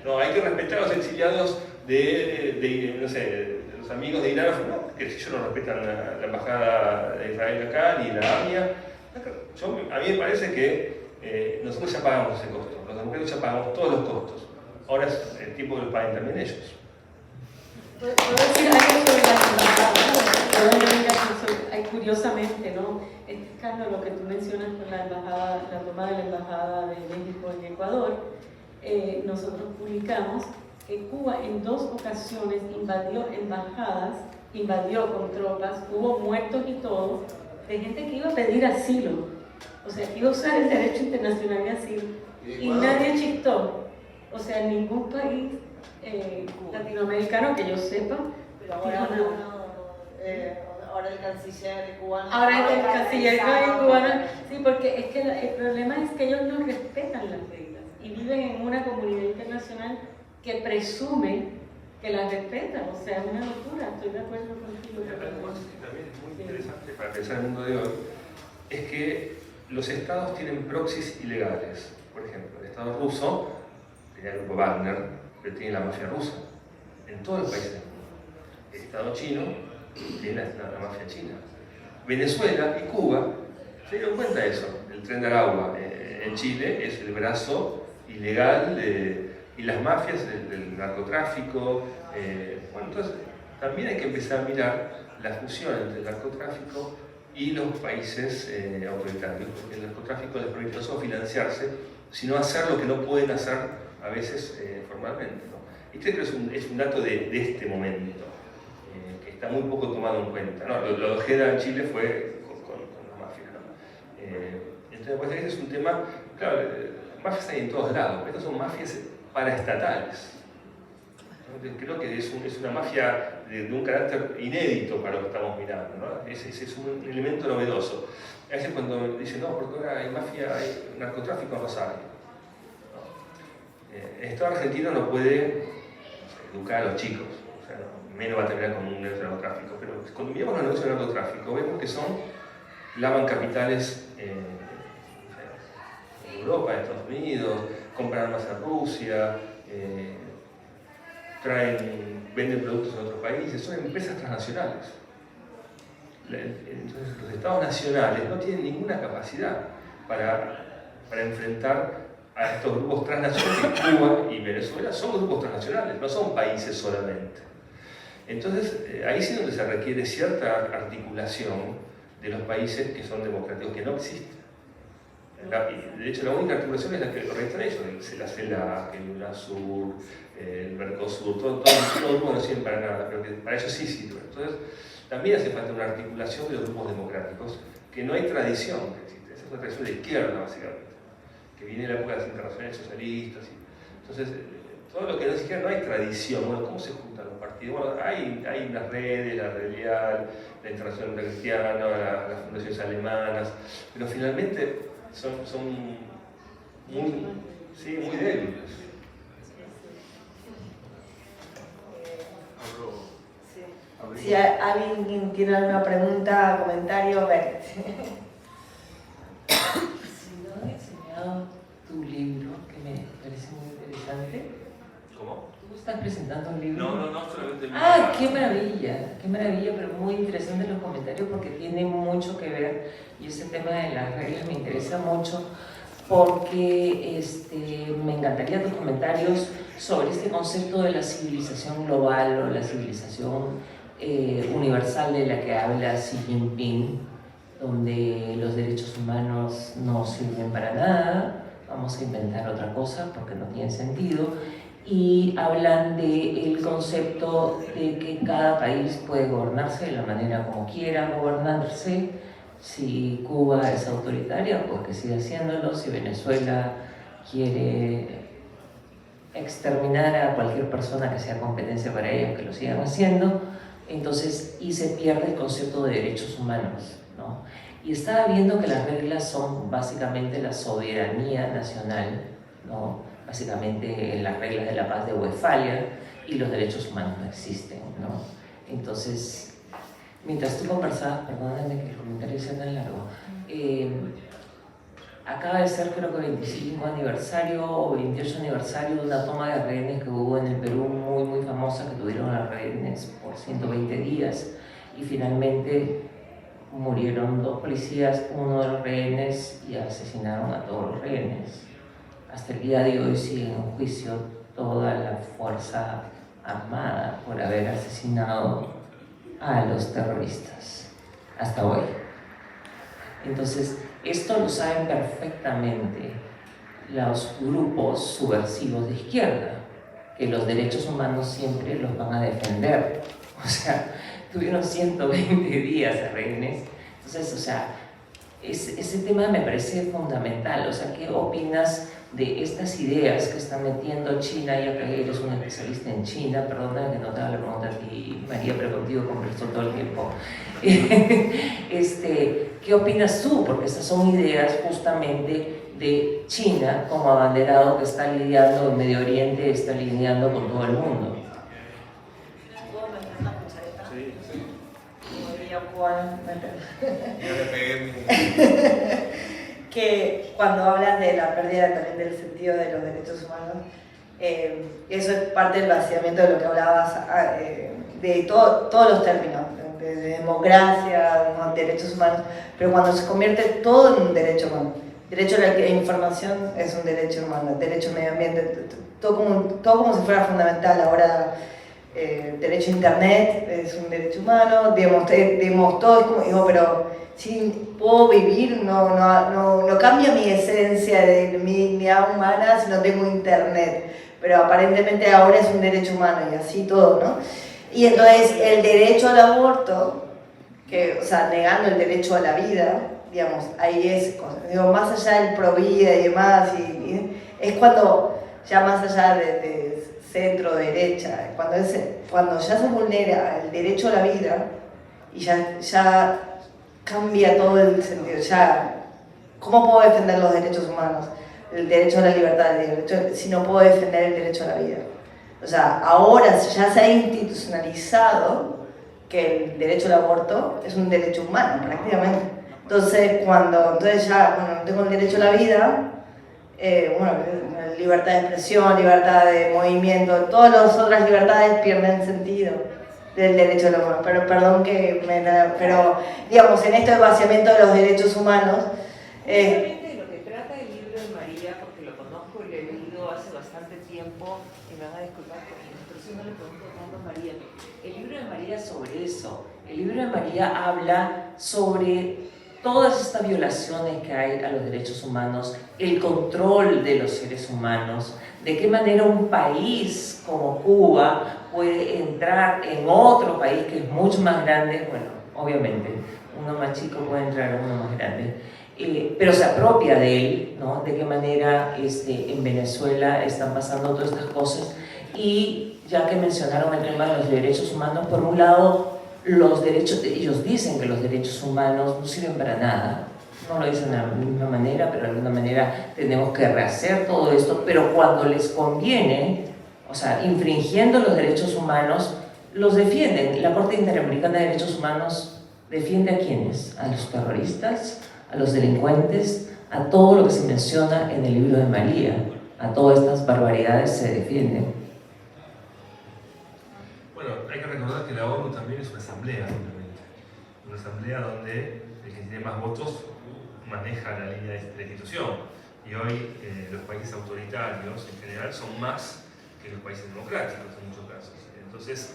[SPEAKER 4] no, hay que respetar a los exiliados de no sé, de los amigos de Irán, no, que si ellos no respetan la embajada de Israel acá, ni la AMIA. A mí me parece que nosotros ya pagamos ese costo, los democráticos ya pagamos todos los costos. Ahora es el tiempo que lo paguen también ellos.
[SPEAKER 3] ¿Puedo decir algo sobre la embajada? Curiosamente, ¿no? Carlos, lo que tú mencionas con la embajada, la toma de la embajada de México en Ecuador, nosotros publicamos que Cuba en 2 ocasiones invadió embajadas, invadió con tropas, hubo muertos y todo, de gente que iba a pedir asilo, o sea, que iba a usar el derecho internacional de asilo, y nadie chistó. O sea, ningún país latinoamericano que yo sepa.
[SPEAKER 2] Pero ahora ahora el canciller cubano.
[SPEAKER 3] Ahora el canciller cubano, sí, porque es que el problema es que ellos no respetan las reglas y viven en una comunidad internacional que presume que las respetan. O sea, es una locura, estoy de acuerdo contigo.
[SPEAKER 4] Algo que también es muy interesante para pensar en el mundo de hoy es que los estados tienen proxies ilegales. Por ejemplo, el estado ruso tenía el grupo Wagner, pero tiene la mafia rusa en todos los países del mundo. El estado chino tiene la mafia china. Venezuela y Cuba se dieron cuenta de eso. El Tren de Aragua en Chile es el brazo ilegal y las mafias del narcotráfico. Bueno, entonces también hay que empezar a mirar la fusión entre el narcotráfico y los países autoritarios, porque el narcotráfico les permite no solo financiarse, sino hacer lo que no pueden hacer a veces formalmente, ¿no? Y creo que es un dato de este momento, que está muy poco tomado en cuenta, ¿no? Lo de Ojeda en Chile fue con las mafias, ¿no? Entonces, pues, ese es un tema, claro, mafias hay en todos lados, estas son mafias paraestatales. Creo que es una mafia de un carácter inédito para lo que estamos mirando, ¿no? Es un elemento novedoso. A veces cuando dicen, no, porque ahora hay mafia, hay narcotráfico en Rosario. ¿No? El Estado argentino no puede educar a los chicos, o sea, menos va a terminar con un negocio de narcotráfico, pero cuando miramos los negocios de narcotráfico vemos que lavan capitales en Europa, en Estados Unidos, compran armas en Rusia, venden productos en otros países, son empresas transnacionales. Entonces los estados nacionales no tienen ninguna capacidad para enfrentar a estos grupos transnacionales. Cuba y Venezuela son grupos transnacionales, no son países solamente. Entonces ahí sí donde se requiere cierta articulación de los países que son democráticos, que no existen. De hecho, la única articulación es la que registran ellos, la CELAC, el UNASUR, el Mercosur, todos los grupos no sirven para nada, pero que para ellos sí sirven. Entonces, también hace falta una articulación de los grupos democráticos, que no hay tradición que existe. Esa es una tradición de izquierda, básicamente, que viene de la época de las internacionales socialistas. Entonces, todo lo que no es izquierda no hay tradición. Bueno, ¿cómo se juntan los partidos? Bueno, hay unas redes, la Red Leal, la Internacional Cristiana, las fundaciones alemanas, pero finalmente son muy débiles.
[SPEAKER 2] Si alguien tiene alguna pregunta, comentario, ven.
[SPEAKER 5] Si no han enseñado tu libro, que me parece muy interesante.
[SPEAKER 4] ¿Cómo?
[SPEAKER 5] ¿Tú estás presentando un libro?
[SPEAKER 4] No, solamente el libro.
[SPEAKER 5] Ah, qué maravilla, pero muy interesante los comentarios porque tiene mucho que ver, y ese tema de las reglas me interesa mucho porque me encantaría tus comentarios sobre este concepto de la civilización global o la civilización universal de la que habla Xi Jinping, donde los derechos humanos no sirven para nada, vamos a inventar otra cosa porque no tiene sentido, y hablan del concepto de que cada país puede gobernarse de la manera como quiera gobernarse. Si Cuba es autoritaria, pues que siga haciéndolo. Si Venezuela quiere exterminar a cualquier persona que sea competencia para ellos, que lo sigan haciendo. Entonces, y se pierde el concepto de derechos humanos, ¿no? Y estaba viendo que las reglas son básicamente la soberanía nacional, ¿no? Básicamente las reglas de la paz de Westfalia, y los derechos humanos no existen, ¿no? Entonces, mientras tú conversabas, perdóname que el comentario sea tan largo, acaba de ser creo que 25 aniversario o 28 aniversario de una toma de rehenes que hubo en el Perú muy famosa, que tuvieron a rehenes por 120 días y finalmente murieron 2 policías, uno de los rehenes, y asesinaron a todos los rehenes. Hasta el día de hoy sigue en juicio toda la fuerza armada por haber asesinado a los terroristas, hasta hoy. Entonces, esto lo saben perfectamente los grupos subversivos de izquierda, que los derechos humanos siempre los van a defender. O sea, tuvieron 120 días de rehenes. Entonces, o sea, ese tema me parece fundamental. O sea, ¿qué opinas de estas ideas que está metiendo China? Ya que eres un especialista en China, perdona que no te haga la pregunta a ti, María, pero contigo converso todo el tiempo. ¿Qué opinas tú? Porque estas son ideas justamente de China como abanderado que está lidiando en Medio Oriente, está lidiando con todo el mundo.
[SPEAKER 2] ¿Puedo meter una cuchareta?
[SPEAKER 4] Sí, sí.
[SPEAKER 2] Como diría Juan,
[SPEAKER 1] Yo le pegué
[SPEAKER 2] que cuando hablas de la pérdida también del sentido de los derechos humanos, eso es parte del vaciamiento de lo que hablabas, de todos los términos, de democracia, ¿no? Derechos humanos, pero cuando se convierte todo en un derecho humano. Derecho a la información es un derecho humano, derecho al medio ambiente, todo como si fuera fundamental. Ahora, derecho a internet es un derecho humano, digamos todo es como, digo, pero si puedo vivir, no cambia mi esencia de mi dignidad humana si no tengo internet, pero aparentemente ahora es un derecho humano y así todo, ¿no? Y entonces el derecho al aborto, o sea, negando el derecho a la vida, digamos, ahí es, digo, más allá del provida y demás, es cuando ya más allá de centro, derecha, cuando ya se vulnera el derecho a la vida y ya cambia todo el sentido, ya, ¿cómo puedo defender los derechos humanos? El derecho a la libertad, si no puedo defender el derecho a la vida. O sea, ahora ya se ha institucionalizado que el derecho al aborto es un derecho humano, prácticamente. Entonces, no tengo el derecho a la vida, libertad de expresión, libertad de movimiento, todas las otras libertades pierden sentido del derecho al aborto. Pero perdón pero digamos, en esto de vaciamiento de los derechos humanos...
[SPEAKER 5] Realmente lo que trata el libro de María, porque lo conozco y lo he leído hace bastante tiempo, y me van a disculpar, pero si no le pregunto tanto a María. El libro de María es sobre eso. El libro de María habla sobre todas estas violaciones que hay a los derechos humanos, el control de los seres humanos, de qué manera un país como Cuba puede entrar en otro país que es mucho más grande, bueno, obviamente, uno más chico puede entrar en uno más grande, pero se apropia de él, ¿no? De qué manera en Venezuela están pasando todas estas cosas. Y ya que mencionaron el tema de los derechos humanos, por un lado, ellos dicen que los derechos humanos no sirven para nada, no lo dicen de la misma manera, pero de alguna manera tenemos que rehacer todo esto, pero cuando les conviene, o sea, infringiendo los derechos humanos, los defienden. La Corte Interamericana de Derechos Humanos defiende a quiénes, a los terroristas, a los delincuentes, a todo lo que se menciona en el libro de María, a todas estas barbaridades se defienden.
[SPEAKER 4] Bueno, hay que recordar que la ONU también es una asamblea, simplemente. Una asamblea donde el que tiene más votos maneja la línea de la institución. Y hoy los países autoritarios en general son más que los países democráticos en muchos casos. Entonces,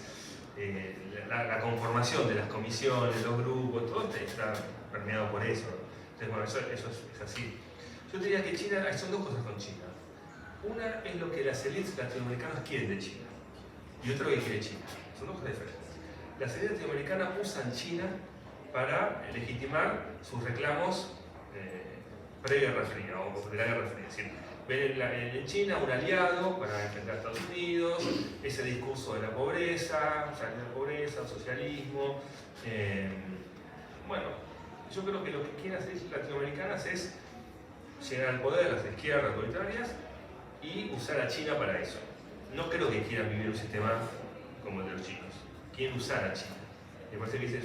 [SPEAKER 4] la conformación de las comisiones, los grupos, todo está permeado por eso. Entonces, bueno, eso es así. Yo diría que China, son dos cosas con China. Una es lo que las élites latinoamericanas quieren de China. Y otra lo que quiere China. Son dos cosas diferentes. Las élites latinoamericanas usan China para legitimar sus reclamos pre-Guerra Fría o de la Guerra Fría. Es decir, ven en China un aliado para enfrentar a Estados Unidos, ese discurso de la pobreza, salir de la pobreza, el socialismo. Bueno, yo creo que lo que quieren hacer las latinoamericanas es llegar al poder las izquierdas autoritarias y usar a China para eso. No creo que quieran vivir un sistema como el de los chinos. Quieren usar a China. Me parece que es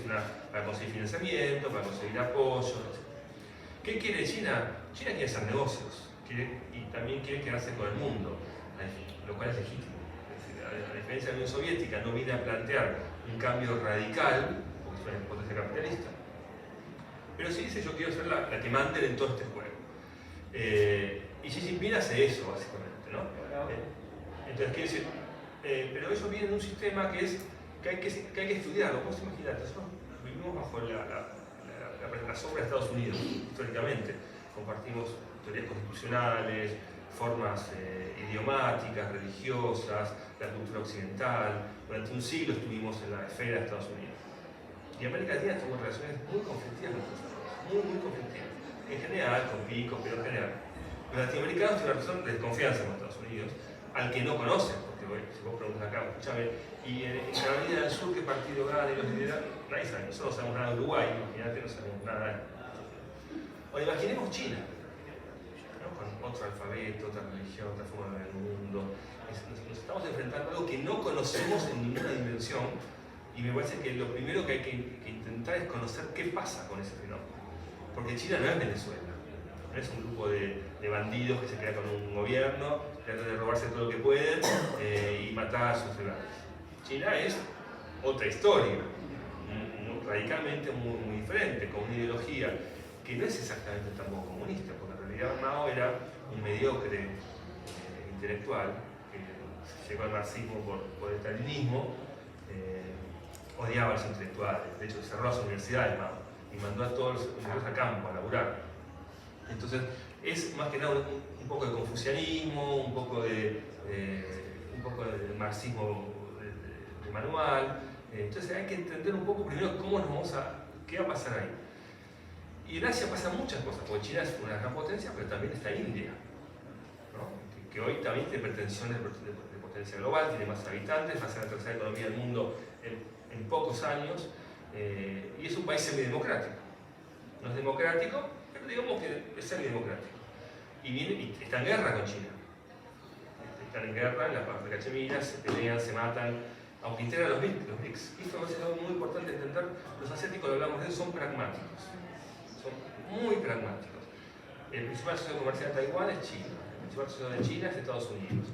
[SPEAKER 4] para conseguir financiamiento, para conseguir apoyo, etc. ¿Qué quiere China? China quiere hacer negocios y también quiere quedarse con el mundo, lo cual es legítimo. Es decir, a diferencia de la Unión Soviética, no viene a plantear un cambio radical, porque es una potencia capitalista, pero sí dice: yo quiero ser la que mande en todo este juego. Y Xi Jinping hace eso, básicamente, ¿no? Entonces, quiere decir, pero eso viene de un sistema que hay que estudiarlo. Vos imaginate, nosotros vivimos bajo la sombra de Estados Unidos, históricamente. Compartimos teorías constitucionales, formas idiomáticas, religiosas, la cultura occidental. Durante un siglo estuvimos en la esfera de Estados Unidos. Y América Latina tuvo relaciones muy conflictivas con Estados Unidos. muy conflictiva. En general, con picos, pero en general. Los latinoamericanos tienen una razón de desconfianza con Estados Unidos, al que no conocen, porque bueno, si vos preguntas acá, escúchame, y en Carolina del Sur, ¿qué partido gana y los lidera? Nadie sabe, nosotros no sabemos nada de Uruguay, imagínate, no sabemos nada de... O imaginemos China, ¿no? Con otro alfabeto, otra religión, otra forma de ver el mundo. Nos estamos enfrentando a algo que no conocemos en ninguna dimensión, y me parece que lo primero que hay que intentar es conocer qué pasa con ese fenómeno. Porque China no es Venezuela, no es un grupo de bandidos que se queda con un gobierno, tratan de robarse todo lo que pueden y matar a sus rivales. China es otra historia, radicalmente muy diferente, con una ideología que no es exactamente tampoco comunista, porque en realidad Mao era un mediocre intelectual, que llegó al marxismo por el stalinismo, odiaba a los intelectuales, de hecho cerró las universidades Mao y mandó a todos los universitarios a campo a laburar. Entonces es más que nada un poco de confucianismo, un poco de marxismo de manual. Entonces hay que entender un poco primero qué va a pasar ahí. Y en Asia pasan muchas cosas, porque China es una gran potencia, pero también está India, ¿no? que hoy también tiene pretensiones de potencia global, tiene más habitantes, va a ser la tercera economía del mundo en pocos años, y es un país semidemocrático. No es democrático, pero digamos que es semidemocrático. Y está en guerra con China. Están en guerra en la parte de Cachemira, se pelean, se matan, aunque integran los BRICS. Esto es algo muy importante entender. Los asiáticos, lo hablamos de eso, son pragmáticos. Son muy pragmáticos. El principal socio comercial de Taiwán es China. El principal socio de China es Estados Unidos.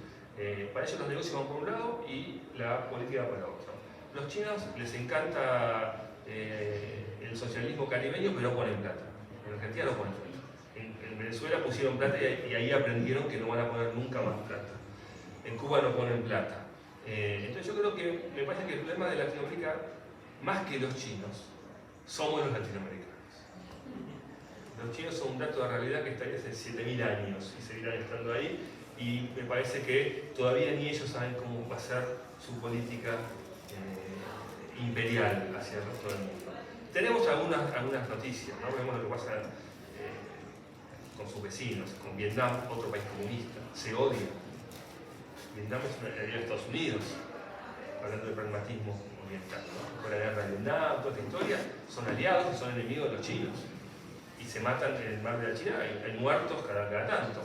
[SPEAKER 4] Para ellos los negocios van por un lado y la política va por otro. Los chinos les encanta el socialismo caribeño, pero no ponen plata. En Argentina no ponen plata. En Venezuela pusieron plata y ahí aprendieron que no van a poner nunca más plata. En Cuba no ponen plata. Entonces yo creo que me parece que el problema de Latinoamérica, más que los chinos, somos los latinoamericanos. Los chinos son un dato de realidad que está ahí hace 7.000 años y seguirán estando ahí, y me parece que todavía ni ellos saben cómo va a ser su política imperial hacia el resto del mundo. Tenemos algunas noticias, ¿no? Vemos lo que pasa con sus vecinos, con Vietnam, otro país comunista, se odia. Vietnam es una aliado de Estados Unidos, hablando de pragmatismo oriental, ¿no? Con la guerra de Vietnam, toda esta historia, son aliados y son enemigos de los chinos. Y se matan en el mar de la China, hay muertos cada tanto.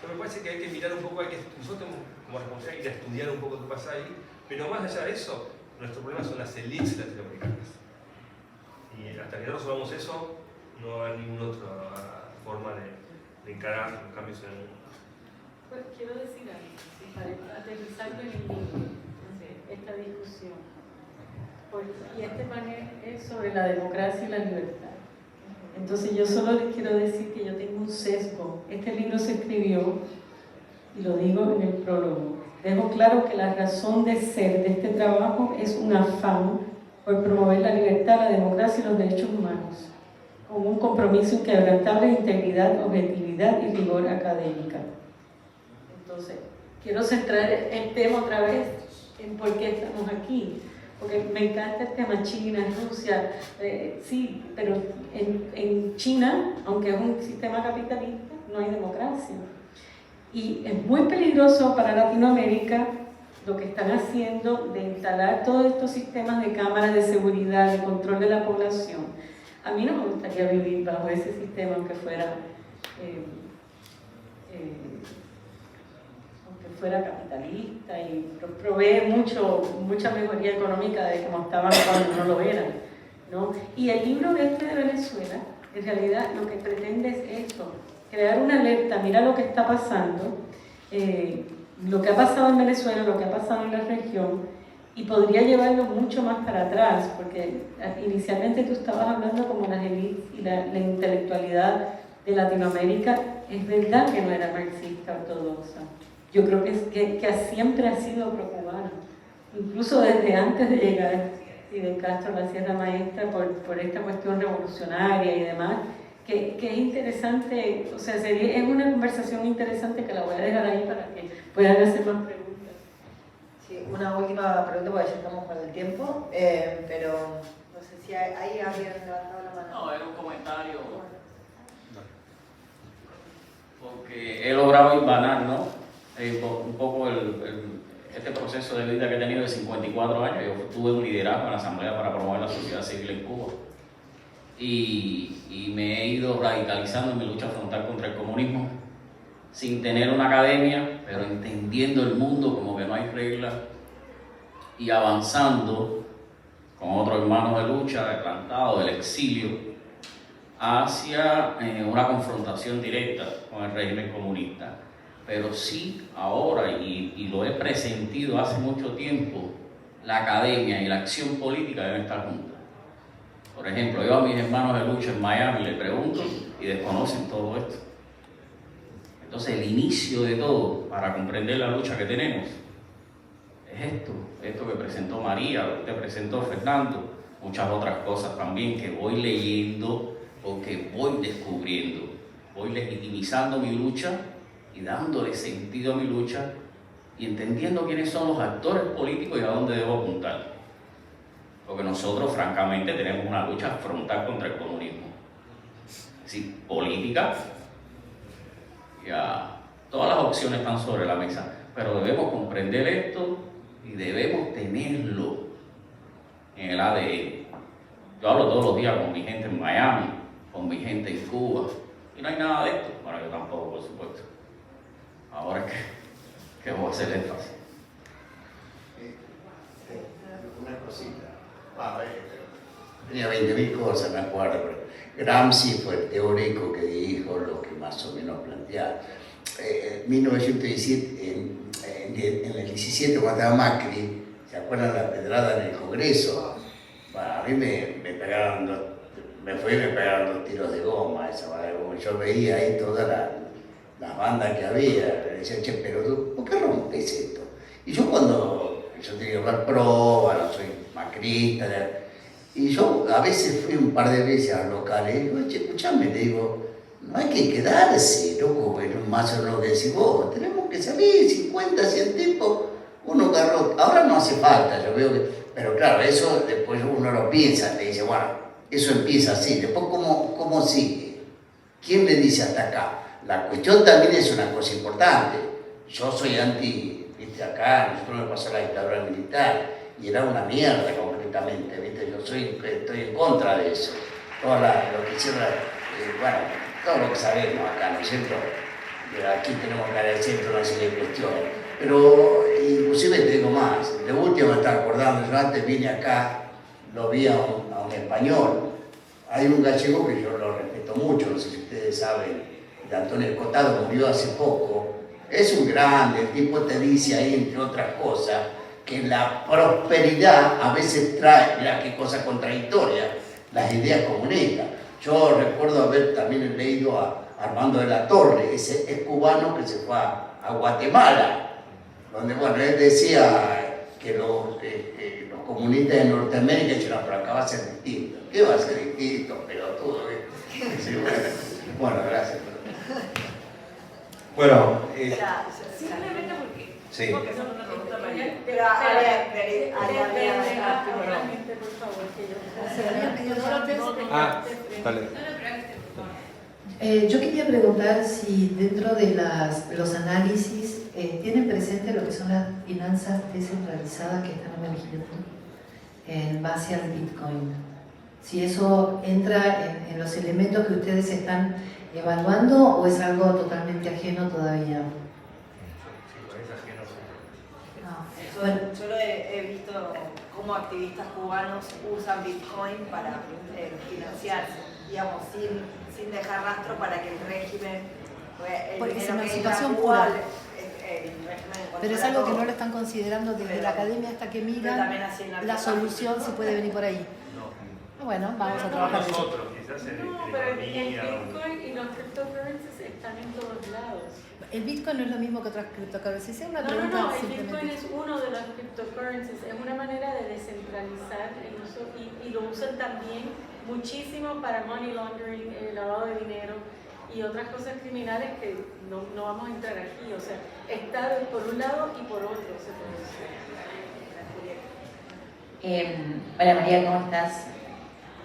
[SPEAKER 4] Pero me parece que hay que mirar un poco, nosotros como responsabilidad ir a estudiar un poco qué pasa ahí, pero más allá de eso, nuestro problema son las élites latinoamericanas. Y hasta que no resolvamos eso, no va a haber ninguna otra forma de encarar los cambios en el mundo.
[SPEAKER 3] Pues quiero decir algo, para aterrizarlo en el libro, esta discusión. Y este panel es sobre la democracia y la libertad. Entonces yo solo les quiero decir que yo tengo un sesgo. Este libro se escribió, y lo digo en el prólogo, dejo claro que la razón de ser de este trabajo es un afán por promover la libertad, la democracia y los derechos humanos, con un compromiso inquebrantable de integridad, objetividad y rigor académica. Entonces, quiero centrar el tema otra vez en por qué estamos aquí. Porque me encanta el tema China, Rusia, sí, pero en China, aunque es un sistema capitalista, no hay democracia. Y es muy peligroso para Latinoamérica lo que están haciendo de instalar todos estos sistemas de cámaras de seguridad, de control de la población. A mí no me gustaría vivir bajo ese sistema, aunque fuera capitalista y provee mucha mejoría económica de como estaban cuando no lo eran, ¿no? Y el libro de Venezuela, en realidad lo que pretende es eso, crear una alerta, mira lo que está pasando, lo que ha pasado en Venezuela, lo que ha pasado en la región, y podría llevarlo mucho más para atrás, porque inicialmente tú estabas hablando como las élites y la intelectualidad de Latinoamérica, es verdad que no era marxista ortodoxa. Yo creo que siempre ha sido pro-cubano, incluso desde antes de llegar Fidel Castro a la Sierra Maestra por esta cuestión revolucionaria y demás, que es interesante, o sea, es una conversación interesante que la voy a dejar ahí para que puedan hacer más preguntas.
[SPEAKER 2] Sí, una última pregunta porque ya estamos con el tiempo, pero no sé si Si ahí habían levantado la mano.
[SPEAKER 7] No, era un comentario, porque he logrado hilvanar, ¿no? Un poco este proceso de vida que he tenido de 54 años. Yo tuve un liderazgo en la Asamblea para promover la sociedad civil en Cuba. Y me he ido radicalizando en mi lucha frontal contra el comunismo, sin tener una academia, pero entendiendo el mundo como que no hay reglas, y avanzando con otros hermanos de lucha, de plantado, del exilio, hacia una confrontación directa con el régimen comunista. Pero sí, ahora, y lo he presentido hace mucho tiempo, la academia y la acción política deben estar juntas. Por ejemplo, yo a mis hermanos de lucha en Miami les pregunto y desconocen todo esto. Entonces, el inicio de todo, para comprender la lucha que tenemos, es esto que presentó María, lo que presentó Fernando, muchas otras cosas también que voy leyendo o que voy descubriendo, voy legitimizando mi lucha y dándole sentido a mi lucha y entendiendo quiénes son los actores políticos y a dónde debo apuntar. Porque nosotros, francamente, tenemos una lucha frontal contra el comunismo. Es decir, política, ya todas las opciones están sobre la mesa, pero debemos comprender esto y debemos tenerlo en el ADN. Yo hablo todos los días con mi gente en Miami, con mi gente en Cuba, y no hay nada de esto. Bueno, yo tampoco, por supuesto. Ahora es que voy a hacer énfasis.
[SPEAKER 6] Una cosita. Tenía 20.000 cosas, me acuerdo, pero Gramsci fue el teórico que dijo lo que más o menos planteaba. En 1917, en el 17, cuando estaba Macri, ¿se acuerdan la pedrada en el Congreso? Bueno, a mí me pegaron me pegaron 2 tiros de goma, yo veía ahí todas las bandas que había, me decían, che, pero ¿por qué rompes esto? Y yo yo tenía que hablar proba, no soy macrista, y yo a veces fui un par de veces a los locales, y digo, che, escuchame, le digo, no hay que quedarse, loco, en un mazo lo que decís vos, tenemos que salir 50, 100 tipos, uno agarró, ahora no hace falta, yo veo que, pero claro, eso después uno lo piensa, le dice, bueno, eso empieza así, después ¿cómo sigue? ¿Quién le dice hasta acá? La cuestión también es una cosa importante, yo soy viste, acá nosotros nos pasó la dictadura militar, y era una mierda concretamente, ¿viste? Yo estoy en contra de eso. Todo lo que hicieron, bueno, todo lo que sabemos acá, ¿no es cierto? Aquí tenemos que agradecer una serie de cuestiones. Pero inclusive te digo más, de último me estaba acordando, yo antes vine acá, lo vi a un español, hay un gallego que yo lo respeto mucho, no sé si ustedes saben, de Antonio Escotado, murió hace poco, es un grande, el tipo te dice ahí, entre otras cosas, que la prosperidad a veces trae, mira qué cosa contradictoria, las ideas comunistas. Yo recuerdo haber también leído a Armando de la Torre, ese es cubano que se fue a Guatemala, donde bueno, él decía que los comunistas de Norteamérica dijeron, pero acá va a ser distinto. ¿Qué va a ser distinto? Pero todo. Sí, bueno, gracias.
[SPEAKER 1] Bueno,
[SPEAKER 3] Simplemente porque.
[SPEAKER 1] sí.
[SPEAKER 3] Porque son una pregunta María.
[SPEAKER 2] Pero
[SPEAKER 3] realmente, por favor, que yo.
[SPEAKER 1] Dale.
[SPEAKER 8] Yo quería preguntar si dentro de los análisis tienen presente lo que son las finanzas descentralizadas que están emergiendo en base al Bitcoin. Si eso entra en los elementos que ustedes están evaluando o es algo totalmente ajeno todavía.
[SPEAKER 2] Yo lo he visto cómo activistas cubanos usan Bitcoin para financiarse, digamos, sin dejar rastro para que el régimen,
[SPEAKER 8] Porque es una
[SPEAKER 2] que
[SPEAKER 8] situación
[SPEAKER 2] entra a Cuba,
[SPEAKER 8] pura. Pero es algo que no lo están considerando desde la academia hasta que miran la solución si puede venir por ahí. Bueno, vamos a trabajar en eso.
[SPEAKER 4] Nosotros, quizás en
[SPEAKER 3] No, pero el
[SPEAKER 4] economía.
[SPEAKER 3] Bitcoin y los cryptocurrencies están en todos lados.
[SPEAKER 8] El Bitcoin no es lo mismo que otras criptocurrencies. Es una pregunta
[SPEAKER 3] No, el
[SPEAKER 8] simplemente.
[SPEAKER 3] Bitcoin es uno de los cryptocurrencies, es una manera de descentralizar el uso y lo usan también muchísimo para money laundering, el lavado de dinero y otras cosas criminales que no vamos a entrar aquí. O sea, está por un lado y por otro. Se puede decir.
[SPEAKER 9] Hola María, ¿cómo estás?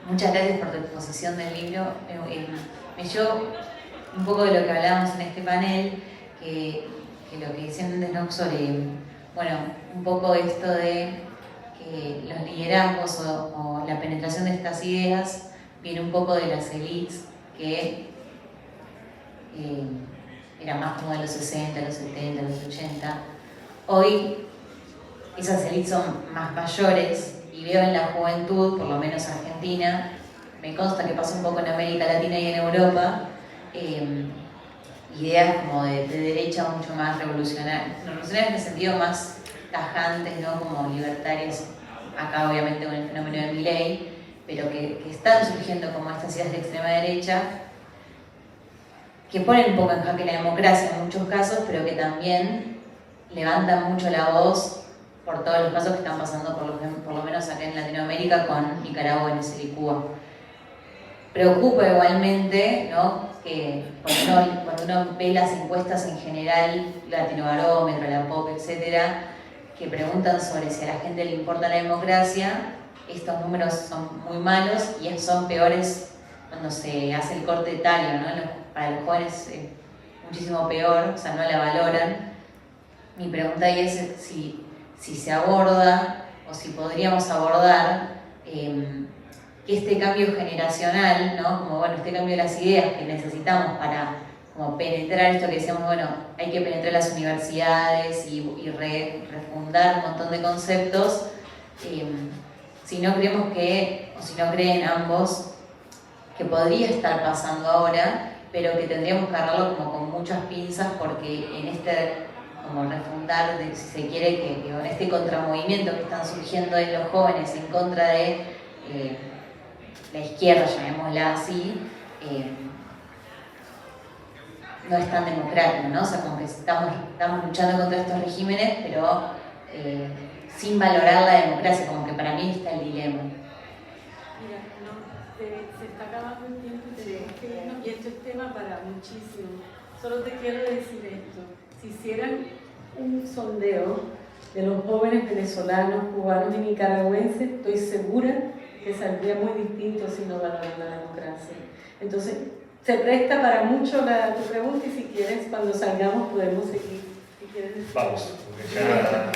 [SPEAKER 9] Muchas gracias por tu exposición del libro. Me llevo un poco de lo que hablábamos en este panel, que lo que decían antes, ¿no? Sobre, bueno, un poco esto de que los liderazgos o la penetración de estas ideas viene un poco de las élites que eran más como de los 60, los 70, los 80. Hoy esas élites son más mayores y veo en la juventud, por lo menos argentina, me consta que pasa un poco en América Latina y en Europa, ideas como de derecha mucho más revolucionarias en el sentido más tajantes, ¿no? Como libertarias, acá obviamente con el fenómeno de Milei, pero que están surgiendo como estas ideas de extrema derecha, que ponen un poco en jaque la democracia en muchos casos, pero que también levantan mucho la voz por todos los casos que están pasando, por lo menos acá en Latinoamérica, con Nicaragua, Venezuela y Cuba. Preocupa igualmente, ¿no? Que cuando uno ve las encuestas en general, Latinobarómetro, la POP, etcétera, que preguntan sobre si a la gente le importa la democracia, estos números son muy malos y son peores cuando se hace el corte etario, ¿no? Para los jóvenes es muchísimo peor, o sea, no la valoran. Mi pregunta ahí es si se aborda o si podríamos abordar que este cambio generacional, ¿no? Como bueno, este cambio de las ideas que necesitamos para como penetrar esto que decíamos, bueno, hay que penetrar las universidades y refundar un montón de conceptos, si no creemos que, o si no creen ambos, que podría estar pasando ahora, pero que tendríamos que agarrarlo como con muchas pinzas, porque en este como refundar, si se quiere, que en este contramovimiento que están surgiendo en los jóvenes en contra de la izquierda, llamémosla así, no es tan democrático, ¿no? O sea, como que estamos luchando contra estos regímenes, pero sin valorar la democracia, como que para mí está el dilema.
[SPEAKER 3] Mira, se está acabando el tiempo y esto es tema para muchísimo. Solo te quiero decir esto. Si hicieran un sondeo de los jóvenes venezolanos, cubanos y nicaragüenses, estoy segura que saldría muy distinto si no valoran la democracia. Entonces, se presta para mucho tu pregunta y si quieres, cuando salgamos podemos seguir. Si quieres,
[SPEAKER 4] vamos, porque ya...